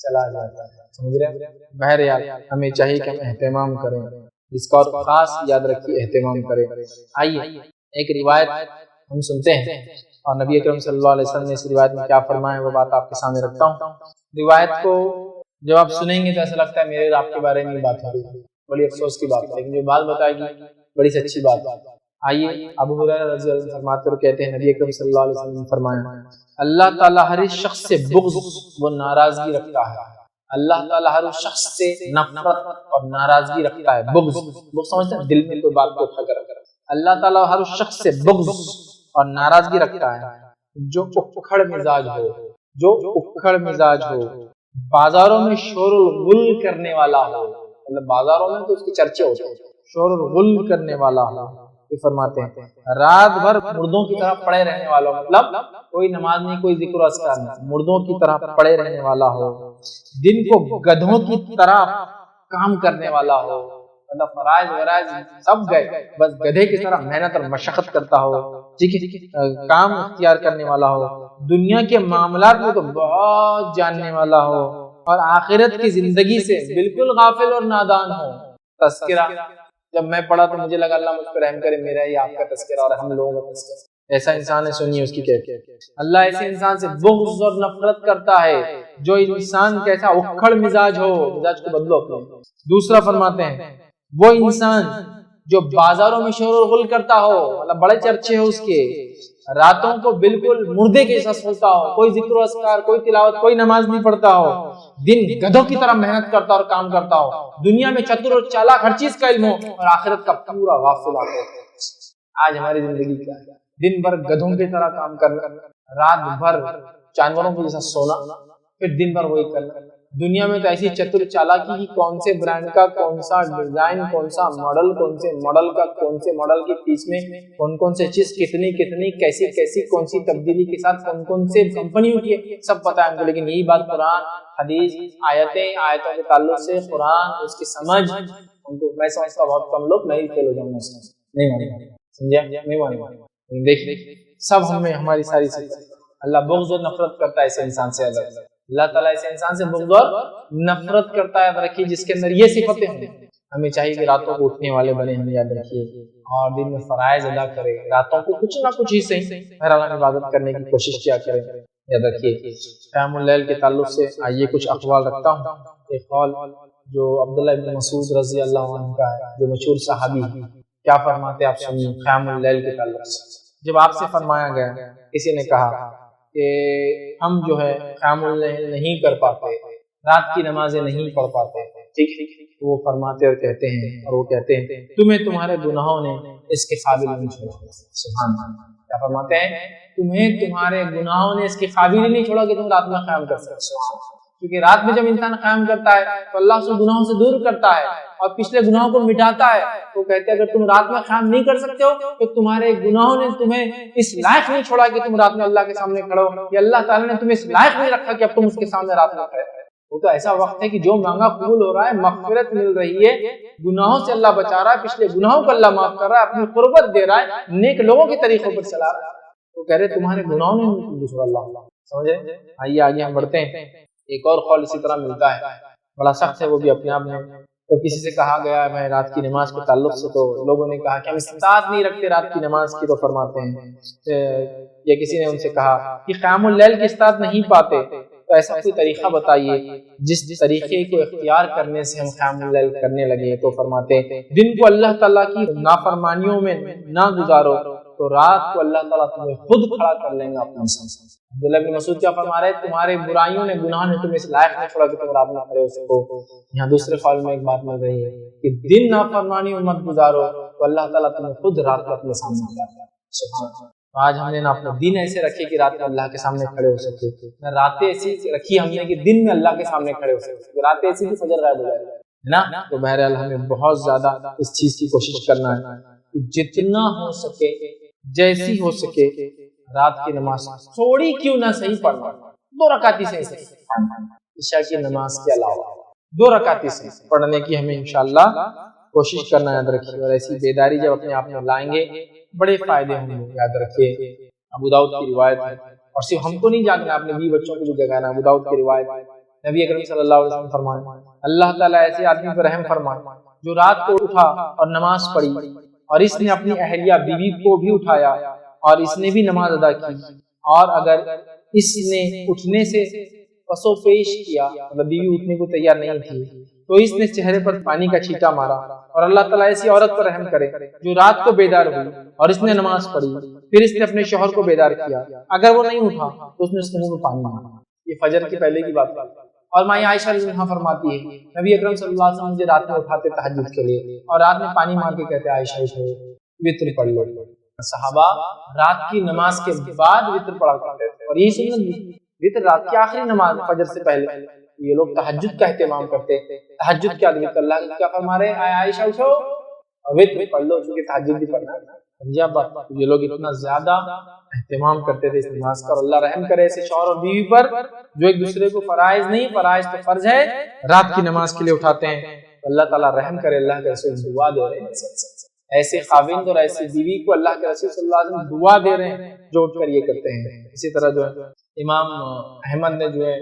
چلا جاتا ہے۔ سمجھ رہے ہیں؟ بہرحال ہمیں چاہیے کہ ہم اہتمام کریں، اس کا اور خاص یاد رکھیے اہتمام کریں۔ آئیے ایک روایت ہم سنتے ہیں اور نبی اکرم صلی اللہ علیہ وسلم نے اس روایت میں کیا فرمایا وہ بات آپ کے سامنے رکھتا ہوں۔ روایت کو جب آپ سنیں گے تو ایسا لگتا ہے میرے اور آپ کے بارے میں بات ہو رہی ہے، بڑی افسوس کی بات ہے، لیکن جو بات بتائے گی بڑی سچی بات ہے۔ آئیے ابو ہریرہ رضی اللہ عنہ فرماتے ہوئے کہتے ہیں نبی اکرم صلی اللہ علیہ وسلم نے فرمایا اللہ تعالیٰ ہر شخص سے بغض و ناراضگی رکھتا ہے۔ اللہ تعالیٰ ہر شخص سے نفرت اور ناراضگی رکھتا ہے۔ بغض سمجھتے ہیں؟ دل میں کوئی بات کو اٹھا کر رکھتا ہے۔ اللہ تعالیٰ ہر شخص سے بغض اور ناراضگی رکھتا ہے جو اکھڑ مزاج ہو، جو اکھڑ مزاج ہو، بازاروں میں شور و غل کرنے والا ہو، مطلب بازاروں میں تو اس کے چرچے ہوتے ہیں، شور و غل کرنے والا ہو۔ یہ فرماتے ہیں رات بھر مردوں کی طرح پڑے رہنے والا ہو، مطلب کوئی نماز نہیں، کوئی ذکر و اذکار نہیں، مردوں کی طرح پڑے رہنے والا ہو، دن کو گدھوں کی طرح کام کرنے والا ہو، مطلب فرائض ورائض سب گئے، بس گدھے کی طرح محنت اور مشقت کرتا ہو، ٹھیک ہے، کام اختیار کرنے والا ہو، دنیا کے معاملات میں تو بہت جاننے والا ہو اور آخرت کی زندگی سے بالکل غافل اور نادان ہو۔ تذکرہ جب میں پڑھا تو مجھے لگا اللہ مجھ پر رحم کرے، میرا ہی آپ کا تذکرہ اور ہم لوگوں کا تذکرہ۔ ایسا انسان ہے، سنیے اس کی کیفیت۔ اللہ ایسے انسان سے بغض اور نفرت کرتا ہے جو انسان کیسا اکھڑ مزاج ہو، مزاج کو بدلو اپنے۔ دوسرا فرماتے ہیں وہ انسان جو بازاروں میں شور و غل کرتا ہو، مطلب بڑے چرچے ہو اس کے، راتوں کو بالکل مردے کے جیسا سوتا ہو، کوئی ذکر و اذکار، کوئی تلاوت، کوئی نماز نہیں پڑھتا ہو، دن گدھوں کی طرح محنت کرتا اور کام کرتا ہو، دنیا میں چتر اور چالاک ہر چیز کا علم ہو اور آخرت کا پورا غافل ہو۔ آج ہماری زندگی کیا ہے؟ دن بھر گدھوں کی طرح کام کرنا، رات بھر جانوروں کے جیسا سونا، پھر دن بھر وہی کرنا۔ دنیا میں تو ایسی چتر چالاکی کی کون سے برانڈ کا کون سا ڈیزائن، کون سا ماڈل، کون سے ماڈل کا کون سے ماڈل کے پیچھے میں کون کون سے چیز کتنی کتنی کیسی کیسی کون سی تبدیلی کے ساتھ کون کون سے کمپنیوں کی سب پتہ ہے ہم کو، لیکن یہی بات قرآن حدیث آیتوں کے تعلق سے قرآن اس کی سمجھ ہم کو، میں سمجھتا بہت کم لوگ نہیں فیل ہو جاؤں گا، نہیں مانے، سمجھا نہیں مانے۔ دیکھیں سب ہمیں ہماری ساری اللہ بغض اور نفرت کرتا ہے ایسے انسان سے، اللہ تعالیٰ ایسے انسان سے بغض اور نفرت کرتا ہے۔ یاد رکھیے جس کے اندر یہ صفتیں ہوں، ہمیں چاہیے کہ راتوں کو اٹھنے والے بنے ہم، یاد رکھیے، اور دن میں فرائض ادا کریں، راتوں کو کچھ نہ کچھ ہی صحیح بہرحال عبادت کرنے کی کوشش کیا کریں۔ یاد رکھیے قیام اللیل کے تعلق سے آئیے کچھ اقوال رکھتا ہوں۔ ایک قول جو عبداللہ بن مسعود رضی اللہ عنہ کا ہے، جو مشہور صحابی، کیا فرماتے آپ سنیے قیام اللیل کے تعلق سے۔ جب آپ سے فرمایا گیا، کسی نے کہا کہ ہم جو ہے قیام اللیل نہیں کر پاتے، رات کی نمازیں نہیں پڑھ پاتے، ٹھیک ہے، وہ فرماتے اور کہتے ہیں، اور وہ کہتے ہیں تمہیں تمہارے گناہوں نے اس کے قابل نہیں چھوڑا۔ سبحان اللہ، کیا فرماتے ہیں؟ تمہیں تمہارے گناہوں نے اس کے قابل ہی نہیں چھوڑا کہ تم رات میں قیام کر سکتے، کیونکہ رات میں جب انسان قیام کرتا ہے تو اللہ سے گناہوں سے دور کرتا ہے اور پچھلے گناہوں کو مٹاتا ہے۔ تو کہتے ہیں اگر تم رات میں قیام نہیں کر سکتے ہو تو تمہارے گناہوں نے تمہیں اس لائق نہیں چھوڑا کہ تم رات میں اللہ کے سامنے کھڑو، یا اللہ تعالیٰ نے تمہیں اس لائق نہیں رکھا کہ اب تم اس کے سامنے رات میں کھڑے۔ وہ تو ایسا وقت ہے کہ جو مانگا قبول ہو رہا ہے، مغفرت مل رہی ہے، گناہوں سے اللہ بچا رہا ہے، پچھلے گناہوں کو اللہ معاف کر رہا ہے، اپنی قربت دے رہا ہے، نیک لوگوں کے طریقوں پر چلا رہا ہے۔ وہ کہہ رہے تمہارے گناہوں نے نہیں چھوڑا اللہ، سمجھے؟ آئیے آگے ہم بڑھتے ہیں۔ ایک اور قول اسی طرح ملتا ہے، بڑا سخت ہے وہ بھی اپنے آپ میں۔ تو کسی سے کہا گیا میں رات کی نماز کے تعلق سے، تو لوگوں نے کہا کہ ہم استطاعت نہیں رکھتے رات کی نماز کی، تو فرماتے ہیں یا کسی نے ان سے کہا کہ قیام اللیل کی استطاعت نہیں پاتے، تو ایسا کوئی طریقہ بتائیے جس طریقے کو اختیار کرنے سے ہم قیام اللیل کرنے لگے. تو فرماتے ہیں دن کو اللہ تعالیٰ کی نافرمانیوں میں نہ گزارو تو رات کو اللہ تعالیٰ تمہیں خود کھڑا کر لیں گا اپنے سامنے. عبداللہ بن مسعود کیا فرما رہے ہیں؟ تمہارے برائیوں نے گناہ نے تمہیں اس لائق نہیں چھوڑا کہ تم رات نہ کھڑے ہو سکو. یہاں دوسرے قول میں ایک بات مل رہی ہے کہ دن نافرمانیوں مت گزارو تو اللہ تعالیٰ تمہیں خود رات کو اپنے سامنے لا گا. سبحان اللہ. آج ہم نے نا اپنے دن ایسے رکھے کہ رات میں اللہ کے سامنے کھڑے ہو سکے, نہ راتیں ایسی رکھی ہم نے کہ دن میں اللہ کے سامنے کھڑے ہو سکے. راتیں ایسی کہ فجر غائب ہو جائے نا. تو بہرحال ہمیں بہت زیادہ اس چیز کی کوشش کرنا ہے کہ جتنا ہو سکے جیسی ہو سکے رات کی نماز تھوڑی کیوں نہ صحیح پڑھنا, 2 رکعت سے عشاء کی نماز کے علاوہ 2 رکعت سے پڑھنے کی ہمیں انشاءاللہ کوشش کرنا یاد رکھیے. اور ایسی بیداری جب اپنے آپ میں لائیں گے بڑے فائدے ہوں گے. یاد رکھیے ابو داؤد کی روایت ہے, اور صرف ہم کو نہیں جاننا, اپنے بیوی بچوں کو بھی جگانا. ابو داؤد کی روایت ہے, نبی اکرم صلی اللہ علیہ وسلم فرمائے اللہ تعالیٰ ایسے آدمی پر رحم فرمائے جو رات کو اٹھا اور نماز پڑھی اور اس نے اپنی اہلیہ بیوی کو بھی اٹھایا اور اس نے بھی نماز ادا کی, اور اگر اس نے اٹھنے سے پسو پیش کیا, مطلب بیوی اٹھنے کو تیار نہیں تھی, تو اس نے چہرے پر پانی کا چھینٹا مارا. اور اللہ تعالیٰ ایسی عورت پر رحم کرے جو رات کو بیدار ہوئی اور اس نے نماز پڑھی, پھر اس نے اپنے شوہر کو بیدار کیا, اگر وہ نہیں اٹھا تو اس نے اس کے منہ میں پانی مارا. یہ فجر کے پہلے کی بات ہے. اور ماں عائشہ رضی اللہ عنہا فرماتی ہے نبی اکرم صلی اللہ علیہ وسلم مجھے رات میں اٹھاتے تہجد کے لیے اور رات میں پانی مار کے کہتے عائشہ اٹھو وتر پڑھ لو. صحابہ رات کی نماز کے بعد وتر پڑھا کرتے تھے, اور یہی سنت بھی وتر رات کی آخری نماز فجر سے پہلے. یہ لوگ تہجد کا اہتمام کرتے, تہجد کیا وتر اللہ کیا فرما رہے ہیں عائشہ اٹھو وتر پڑھ لو, کیونکہ تہجد بھی پڑھنا ہے. یہ لوگ اتنا زیادہ اہتمام کرتے تھے اس نماز کا. اور اللہ رحم کرے ایسے شوہر اور بیوی پر جو ایک دوسرے کو فرائض نہیں, فرائض تو فرض ہے, رات کی نماز کے لیے اٹھاتے ہیں. اللہ تعالیٰ رحم کرے. اللہ کے رسول دعا دے رہے ہیں ایسے خاوند اور ایسی بیوی کو اللہ کے رسول صلی اللہ علیہ وسلم دعا دے رہے ہیں جو اٹھ کر یہ کرتے ہیں. اسی طرح جو ہے امام احمد نے جو ہے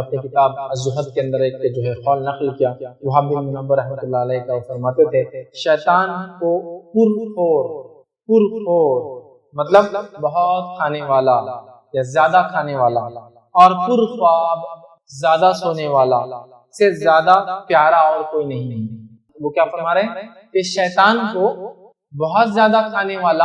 اپنی کتاب الزہد کے اندر ایک جو ہے قول نقل کیا, وہاب بن منبر رحمۃ اللہ علیہ کا فرماتے تھے شیطان کو پرخور مطلب بہت کھانے والا یا زیادہ کھانے والا اور پرخواب زیادہ سونے والا سے زیادہ پیارا اور کوئی نہیں ہے. وہ کیا فرما رہے ہیں کہ شیطان کو بہت زیادہ کھانے والا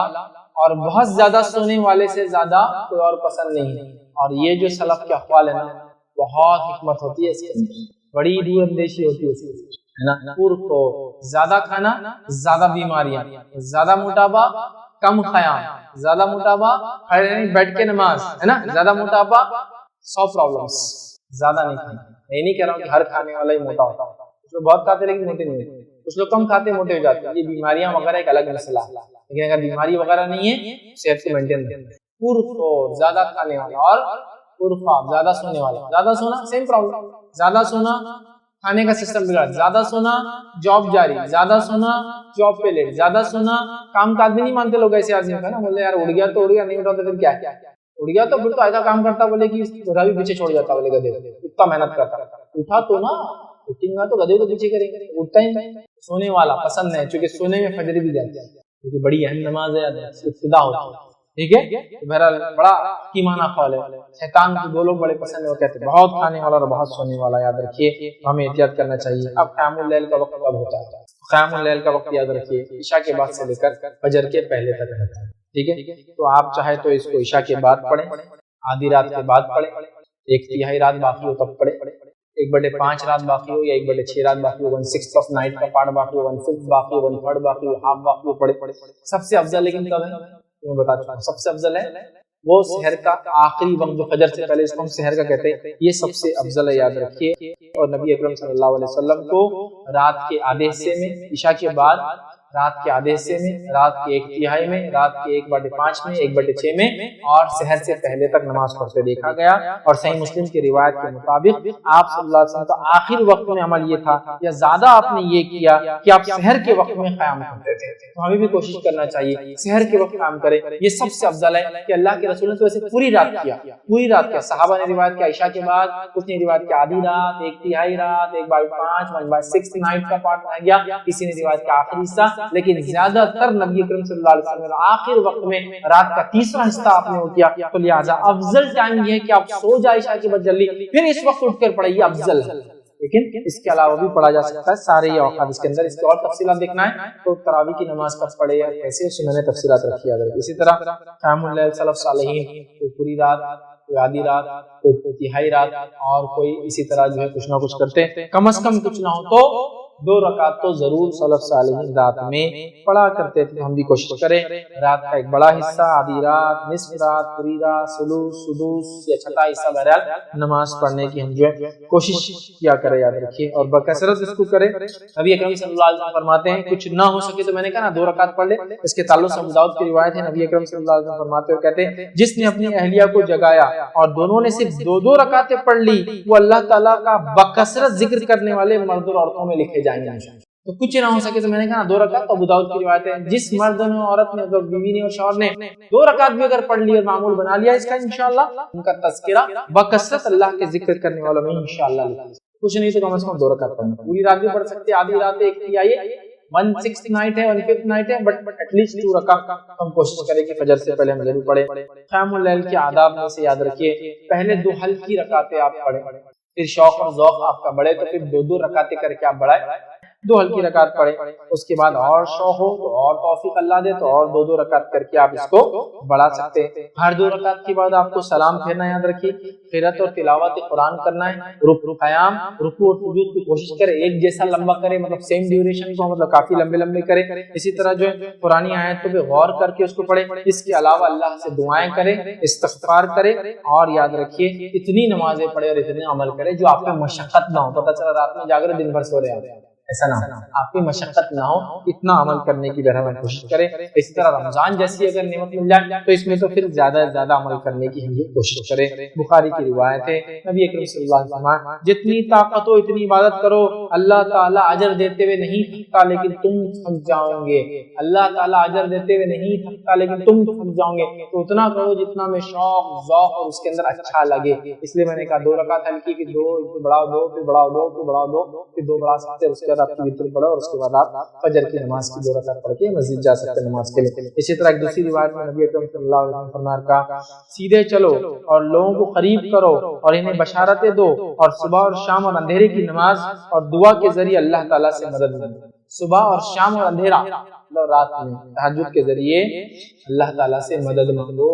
اور بہت زیادہ سونے والے سے زیادہ کوئی اور پسند نہیں ہے. اور یہ جو سلف کے اقوال ہے نا بہت حکمت ہوتی ہے اس کے اندر, بڑی دور اندیشی ہوتی ہے اس کے نا. پرخور زیادہ کھانا زیادہ بیماریاں, زیادہ موٹاپا کم خیام, زیادہ موٹاپا بیٹھ کے نماز ہے نا, زیادہ موٹاپا 100 پرابلمس. زیادہ نہیں کھانا. میں نہیں کہہ رہا ہوں کہ ہر کھانے والا ہی موٹا ہوتا ہے, کچھ لوگ بہت کھاتے لیکن موٹے نہیں ہوتے, کچھ لوگ کم کھاتے موٹے ہو جاتے ہیں. یہ بیماریاں وغیرہ ایک الگ مسئلہ ہے, لیکن اگر بیماری وغیرہ نہیں ہے صحت کو مینٹین کرنا. پرخور زیادہ کھانے والا اور پرخواب زیادہ سونے والا. زیادہ سونا سیم پرابلم, زیادہ سونا کھانے کا سسٹم بگڑا, زیادہ سونا جاب جاری, زیادہ سونا جاب پہ لیٹ, زیادہ سونا کام کا آدمی نہیں مانتے لوگ ایسے آدمی کا نا, بولے یار اڑ گیا تو اڑ گیا, نہیں اٹھا تو پھر کیا ہے, اڑ گیا تو پھر تو ایسا کام کرتا بولے کہ گدھا بھی پیچھے چھوڑ جاتا, بولے گدھے اتنا محنت کرتا, اٹھا تو نا اٹھیں گا تو گدھے کو پیچھے کریں گے, اٹھتا ہی نہیں. سونے والا پسند ہے چونکہ سونے میں فجر بھی جاتی ہے, کیونکہ بڑی اہم نماز ہے, ابتدا ہوتا ہے. ٹھیک ہے, بہرحال بڑا حکیمانہ قول ہے. شیطان کو 2 لوگ بڑے پسند ہیں, وہ کہتے ہیں بہت کھانے والا اور بہت سونے والا. یاد رکھیے ہمیں احتیاط کرنا چاہیے. اب قیام اللیل کا وقت کب ہوتا ہے؟ قیام اللیل کا وقت یاد رکھیے عشاء کے بعد سے لے کر فجر کے پہلے تک رہتا ہے. ٹھیک ہے, تو آپ چاہے تو اس کو عشاء کے بعد پڑھیں, آدھی رات کے بعد پڑھیں, 1/3 رات باقی ہو تب پڑھیں, 1/5 رات باقی ہو یا 1/6 رات باقی ہو, 1/6 آف نائٹ کا پارٹ باقی ہو, 1/5 باقی ہو, 1/3 باقی ہو, ہاف باقی ہو, پڑھے. سب سے افضل لیکن کب ہے میں بتا چکا ہوں, سب سے افضل ہے وہ سحر کا آخری وقت جو فجر سے پہلے, اس کو ہم سحر کا کہتے ہیں, یہ سب سے افضل ہے. یاد رکھیے. اور نبی اکرم صلی اللہ علیہ وسلم کو رات کے آدھے حصے میں, عشاء کے بعد رات کے آدھے حصے میں, رات کے 1/3 میں, رات کے 1/5 میں, 1/6 میں اور سحر سے پہلے تک نماز پڑھتے دیکھا گیا. اور صحیح مسلم کی روایت کے مطابق آپ صلی اللہ علیہ وسلم کا آخر وقت میں عمل یہ تھا یا زیادہ آپ نے یہ کیا کہ آپ سحر کے وقت میں قیام کرتے تھے. تو ہمیں بھی کوشش کرنا چاہیے سحر کے وقت قیام کریں. یہ سب سے افضل ہے کہ اللہ کے رسول نے تو ایسے پوری رات کیا, پوری رات کیا. صحابہ نے روایت کیا عشاء کے بعد, کچھ نے روایت کیا آدھی رات, 1/3 رات, 1/5, 1/6 نائٹ کا پارٹ رہ گیا, کسی نے روایت کیا آخری حصہ, لیکن زیادہ تر نبی اکرم صلی اللہ علیہ وسلم آخر وقت میں رات کا تیسرا حصہ آپ نے کیا، تو لہٰذا افضل ٹائم یہ ہے کہ آپ سو جائے عشاء کے بعد جلدی، پھر اس وقت اٹھ کر پڑھیے افضل ہے، لیکن اس کے علاوہ بھی پڑھا جا سکتا ہے سارے یہ اوقات اس کے اندر۔ اس کی اور تفصیلات دیکھنا ہے تو تراویح کی نماز کب پڑھے یا کیسے، اس میں نے تفصیلات رکھی ہے۔ اسی طرح قیام اللیل سلف صالحین، کوئی پوری رات، کوئی آدھی رات، کوئی تہائی رات، اور کوئی اسی طرح جو ہے کچھ نہ کچھ کرتے ہیں، کم از کم کچھ نہ ہو تو 2 رکعت تو ضرور سلف صالحین رات میں پڑھا کرتے تھے۔ ہم بھی کوشش کریں رات کا ایک بڑا حصہ، آدھی رات، نصف رات، پوری رات، ثلث، سدس یا چھٹا حصہ بہرحال نماز پڑھنے کی ہم جو ہے کوشش کیا کرے، یاد رکھیے، اور بکثرت اس کو کرے۔ نبی اکرم صلی اللہ علیہ وسلم فرماتے ہیں کچھ نہ ہو سکے تو میں نے کہا نا 2 رکعت پڑھ لے، اس کے تعلق سے ابو داؤد کی روایت ہے، نبی اکرم صلی اللہ علیہ وسلم فرماتے ہوئے کہتے ہیں جس نے اپنی اہلیہ کو جگایا اور دونوں نے صرف 2 رکعتیں پڑھ لی، وہ اللہ تعالیٰ کا بکثرت ذکر کرنے والے مرد اور عورتوں میں لکھے جائیں گے۔ تو کچھ نہ ہو سکے تو میں نے کہا 2 رکعت، تو ابو داؤد کی روایت ہے جس مرد نے، عورت نے، بیوی نے اور شوہر نے 2 رکعت بھی اگر پڑھ لی اور معمول بنا لیا اس کا، انشاءاللہ ان کا تذکرہ بکثرت اللہ کے ذکر کرنے والوں میں انشاءاللہ لکھا، کچھ نہیں تو کم از کم 2 رکعت پڑھنا۔ پوری رات بھی پڑھ سکتے، آدھی رات ایک تہائی، 1/6 نائٹ ہے، 1/5 نائٹ ہے، بٹ ایٹ لیسٹ 2 رکعت ہم کوشش کریں کہ فجر سے پہلے ہم ضرور پڑھیں۔ قیام اللیل کے آداب میں سے یاد رکھیے، پہلے 2 ہلکی رکعتیں آپ پڑھیں، پھر شوق اور ذوق آپ کا بڑھے تو پھر 2 رکعتیں کر کے آپ بڑھائیں، 2 ہلکی رکعت پڑھیں، اس کے بعد اور شوق ہو تو اور توفیق اللہ دے تو اور 2 رکعت کر کے آپ اس کو بڑھا سکتے ہیں۔ ہر 2 رکعت کے بعد آپ کو سلام پھیرنا یاد رکھیے، قرات اور تلاوت قرآن کرنا ہے، قیام، رکوع اور سجود کی کوشش کرے ایک جیسا لمبا کرے، مطلب سیم ڈیوریشن کو، مطلب کافی لمبے لمبے کرے۔ اسی طرح جو ہے قرآنی آیتوں پہ غور کر کے اس کو پڑھے، اس کے علاوہ اللہ سے دعائیں کرے، استغفار کرے، اور یاد رکھیے اتنی نمازیں پڑھے اور اتنے عمل کرے جو آپ پہ مشقت نہ ہو۔ پتہ چلا رات میں جاگ رہے دن بھر سو رہے ہیں، ایسا نہ ہو، آپ کی مشقت نہ ہو، اتنا عمل کرنے کی بہرحال کوشش کریں۔ اسی طرح رمضان جیسی اگر نعمت مل جائے تو اس میں تو پھر زیادہ سے زیادہ عمل کرنے کی ہم کوشش کریں۔ بخاری کی روایت ہے، نبی اکرم صلی اللہ علیہ وسلم جتنی طاقت ہو اتنی عبادت کرو، اللہ تعالیٰ اجر دیتے ہوئے نہیں تھکتا لیکن تم تھک جاؤ گے، اللہ تعالیٰ اجر دیتے ہوئے نہیں تھکتا لیکن تم تھک جاؤ گے، تو اتنا کرو جتنا میں شوق، ذوق اور اس کے اندر اچھا لگے۔ اس لیے میں نے کہا 2 رکعت ہلکی، پھر 2 بڑھاؤ، 2 پھر بڑھاؤ، 2 پھر بڑھاؤ، 2 پھر 2 بڑھا سکتے ہیں، اس کے بعد آپ کی وتر پڑھو اور اس کے بعد آپ فجر کی نماز کی 2 رکعت پڑھ کے مسجد جا سکتے ہیں نماز کے لیے۔ اسی طرح ایک دوسری روایت میں نبی اکرم صلی اللہ علیہ وسلم فرمایا کہا سیدھے چلو اور لوگوں کو قریب کرو اور انہیں بشارتیں دو، اور صبح اور شام اور اندھیرے کی نماز اور دعا کے ذریعے اللہ تعالیٰ سے مدد مانگو۔ صبح اور شام اور اندھیرا، رات میں تہجد کے ذریعے اللہ تعالیٰ سے مدد مانگو۔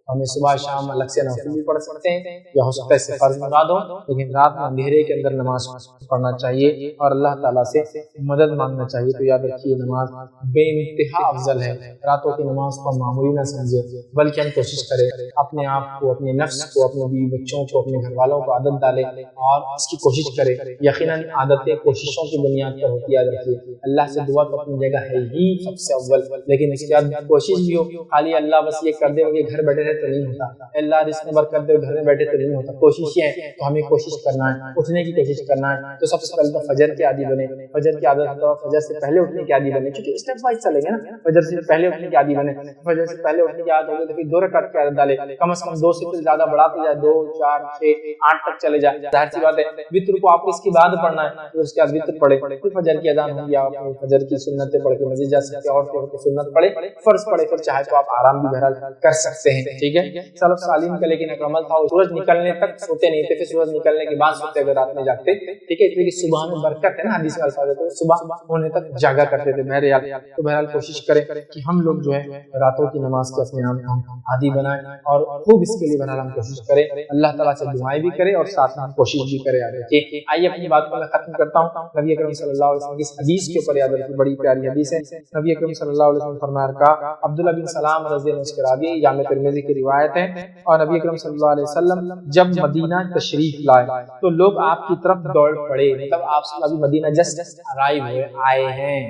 ہمیں صبح شام الگ سے نوافل بھی پڑھ سکتے ہیں، یا ہو سکتا ہے اس سے فرض مراد ہو، لیکن رات میں اندھیرے کے اندر نماز پڑھنا چاہیے اور اللہ تعالیٰ سے مدد مانگنا چاہیے۔ تو یاد رکھیے نماز بے انتہا افضل ہے، راتوں کی نماز کو معمولی نہ سمجھے، بلکہ ہم کوشش کریں اپنے آپ کو، اپنے نفس کو، اپنے بیوی بچوں کو، اپنے گھر والوں کو عادت ڈالے اور اس کی کوشش کرے۔ یقیناً عادتیں کوششوں کی بنیاد پر ہوتی ہے۔ یاد رکھیے اللہ سے دعا تو اپنی جگہ ہے ہی سب سے اول، لیکن اس کے بعد کوشش بھی ہو، خالی اللہ بس یہ کر دے کہ گھر بیٹھے رہے تو نہیں ہوتا، اللہ رزق میں برکت دے گھر میں بیٹھے تو نہیں ہوتا، کوشش یہ ہے تو ہمیں کوشش کرنا ہے، اٹھنے کی کوشش کرنا ہے۔ تو سب سے پہلے تو فجر کے عادی بنے، فجر کی عادت تو فجر سے پہلے اٹھنے کی عادی بنے، کیونکہ اسٹیپ وائز چلیں گے نا، فجر سے پہلے اٹھنے کی عادی بنے، فجر سے پہلے اٹھنے کی عادت ہوگی تو پھر 2 رکعت کی عادت ڈالے، کم از کم 2 سے پھر زیادہ بڑھاتے جائے، 2 4 6 8 تک چلے جائے۔ ظاہر سی بات ہے وتر کو آپ کو اس کی بعد پڑھنا ہے، پھر اس کے بعد وتر پڑھے، پھر فجر کی اذان ہوگی، آپ فجر کی سنتیں پڑھ کے مسجد جا سکتے ہیں، اور سنت پڑھے، فرض پڑھے، پھر چاہے تو آپ آرام بھی بہرحال کر سکتے ہیں، ٹھیک ہے۔ سلف صالحین کا لیکن ایک عمل تھا، سورج نکلنے تک سوتے نہیں تھے، پھر سورج نکلنے کے بعد سوتے اگر رات میں جاگتے، ٹھیک ہے، اس لیے کہ صبح میں برکت ہے نا، حدیث میں الفاظ ہے تو صبح ہونے تک جاگا کرتے تھے بہرحال۔ تو بہرحال کوشش کریں کہ ہم لوگ جو ہے راتوں کی نماز کے اپنے آپ عادی بنائیں اور خوب اس کے لیے بہرحال ہم کوشش کریں، اللہ تعالیٰ سے دعائیں بھی کریں اور ساتھ میں ہم کوشش بھی کریں۔ آئیے اپنی بات کو میں ختم کرتا ہوں نبی اکرم صلی اللہ علیہ وسلم کی اس حدیث کے اوپر، یاد رکھیے بڑی پیاری حدیث ہے۔ نبی اکرم صلی اللہ علیہ وسلم فرمایا کہا، عبداللہ بن سلام رضی اللہ عنہ کے راوی، جامع ترمذی کی روایت ہے، اور نبی اکرم صلی اللہ علیہ وسلم جب مدینہ تشریف لائے تو لوگ آپ کی طرف دوڑ پڑے، مطلب آپ ابھی مدینہ جسٹ ارائیو ہوئے، آئے ہیں،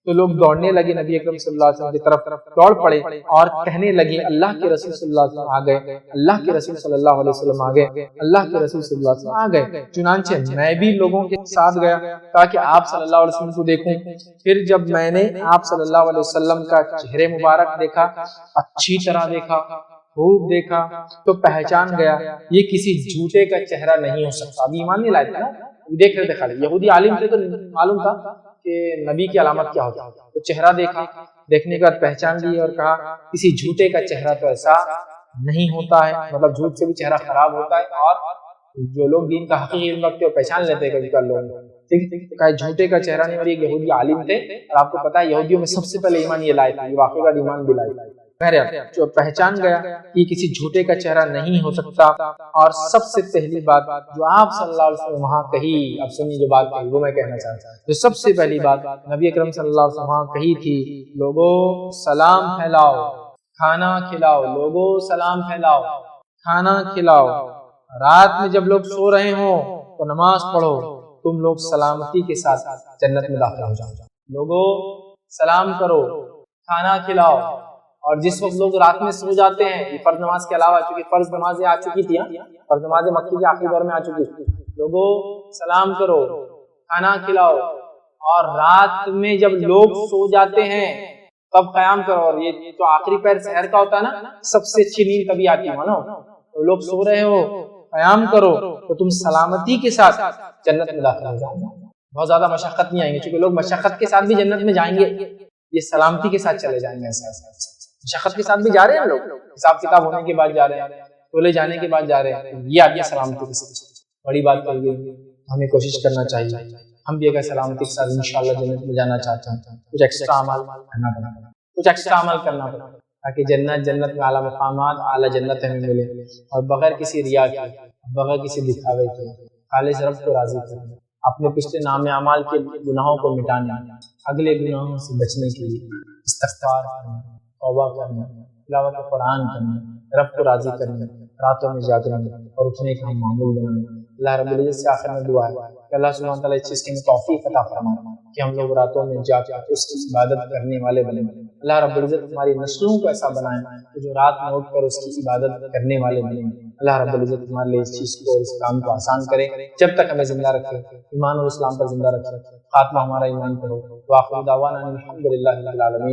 تو لوگ دوڑنے لگے، نبی اکرم صلی اللہ علیہ وسلم کی طرف دوڑ پڑے اور کہنے لگے اللہ کے رسول صلی اللہ علیہ وسلم آ گئے، اللہ کے رسول صلی اللہ علیہ وسلم آ گئے، اللہ کے رسول صلی اللہ علیہ وسلم آ گئے۔ چنانچہ میں بھی لوگوں کے ساتھ گیا تاکہ آپ صلی اللہ علیہ وسلم کو دیکھوں۔ پھر جب میں نے آپ صلی اللہ علیہ وسلم کا چہرے مبارک دیکھا، اچھی طرح دیکھا، خوب دیکھا، تو پہچان گیا یہ کسی جھوٹے کا چہرہ نہیں ہو سکتا۔ ابھی ایمان نہیں لائے تھے نا، دیکھ رہے تھے خالی، یہودی عالم تھے تو معلوم تھا کہ نبی کی علامت کیا ہوتا ہے، تو چہرہ دیکھا، دیکھنے کے بعد پہچان لی اور کہا کسی جھوٹے کا چہرہ تو ایسا نہیں ہوتا ہے، مطلب جھوٹ سے بھی چہرہ خراب ہوتا ہے، اور جو لوگ دین کا حقیقی علم رکھتے ہیں پہچان لیتے ہیں کبھی کبھی لوگ، ٹھیک ہے، جھوٹے کا چہرہ نہیں۔ اور یہ یہودی عالم تھے، اور آپ کو پتا ہے یہودیوں میں سب سے پہلے ایمان یہ لائے تھے، یہ واقعی کا ایمان بھی لائے تھے۔ جو پہچان گیا کہ کسی جھوٹے کا چہرہ نہیں ہو سکتا، اور سب سے پہلی بات جو آپ صلی اللہ علیہ وسلم وہاں کہی، اب سنیے جو بات کہی وہ میں کہنا چاہتا ہوں، جو سب سے پہلی بات نبی اکرم صلی اللہ علیہ وسلم وہاں کہی تھی، لوگوں سلام پھیلاؤ، کھانا کھلاؤ، لوگوں سلام پھیلاؤ، کھانا کھلاؤ، رات میں جب لوگ سو رہے ہوں تو نماز پڑھو، تم لوگ سلامتی کے ساتھ جنت میں داخل ہو جاؤ، لوگوں سلام کرو، کھانا کھلاؤ۔ اور جس وقت لوگ رات میں سو جاتے ہیں، یہ فرض نماز کے علاوہ، چونکہ فرض نمازیں آ چکی تھی، فرض نمازیں مکی کے آخری دور میں آ چکی تھی، لوگوں سلام کرو، کھانا کھلاؤ، اور رات میں جب لوگ سو جاتے ہیں تب قیام کرو۔ اور یہ تو آخری پہر سحر کا ہوتا ہے نا، سب سے اچھی نیند کبھی آتی ہے نا، تو لوگ سو رہے ہو قیام کرو تو تم سلامتی کے ساتھ جنت میں داخل ہو جاؤ، بہت زیادہ مشقت نہیں آئیں گے، چونکہ لوگ مشقت کے ساتھ بھی جنت میں جائیں گے، یہ سلامتی کے ساتھ چلے جائیں گے، مشقت کے ساتھ بھی جا رہے ہیں لوگ، حساب کتاب ہونے کے بعد جا رہے ہیں، تولے جانے کے بعد جا رہے ہیں، یہ آدمی سلامتی کے ساتھ بڑی بات کر گئی۔ ہمیں کوشش کرنا چاہیے ہم بھی اگر سلامتی کے ساتھ انشاءاللہ جنت میں جانا چاہتے ہیں کچھ ایکسٹرا عمل کرنا پڑا، کچھ ایکسٹرا عمل کرنا پڑا، تاکہ جنت میں اعلیٰ مقامات، اعلیٰ جنت ہمیں ملے، اور بغیر کسی ریا کے، بغیر کسی دکھاوے کے، خالص رب کو راضی کرنے، اپنے پچھلے نام اعمال کے گناہوں کو مٹانے، اگلے گناہوں سے بچنے کے لیے استغفار کرنا، توبہ کرنا، تلاوت قرآن کرنا، رب کو راضی کرنا، راتوں میں جاگنا اور اٹھنے کا معمول بنانا۔ اللہ رب العزت سے آخر میں دعا ہے کہ اللہ سبحانہ وتعالیٰ اس چیز کی توفیق عطا فرمائے کہ ہم لوگ راتوں میں جا کر اس کی عبادت کرنے والے بنے۔ اللہ رب العزت ہماری نسلوں کو ایسا بنائے کہ جو رات میں اٹھ کر اس کی عبادت کرنے والے بنے۔ اللہ رب العزت ہمارے لیے اس چیز کو اور اس کام کو آسان کرے، جب تک ہمیں زندہ رکھے، ایمان اور اسلام پر زندہ رکھے، خاتمہ ہمارا ایمان پر ہو۔ وآخر دعوانا الحمد للہ رب العالمین۔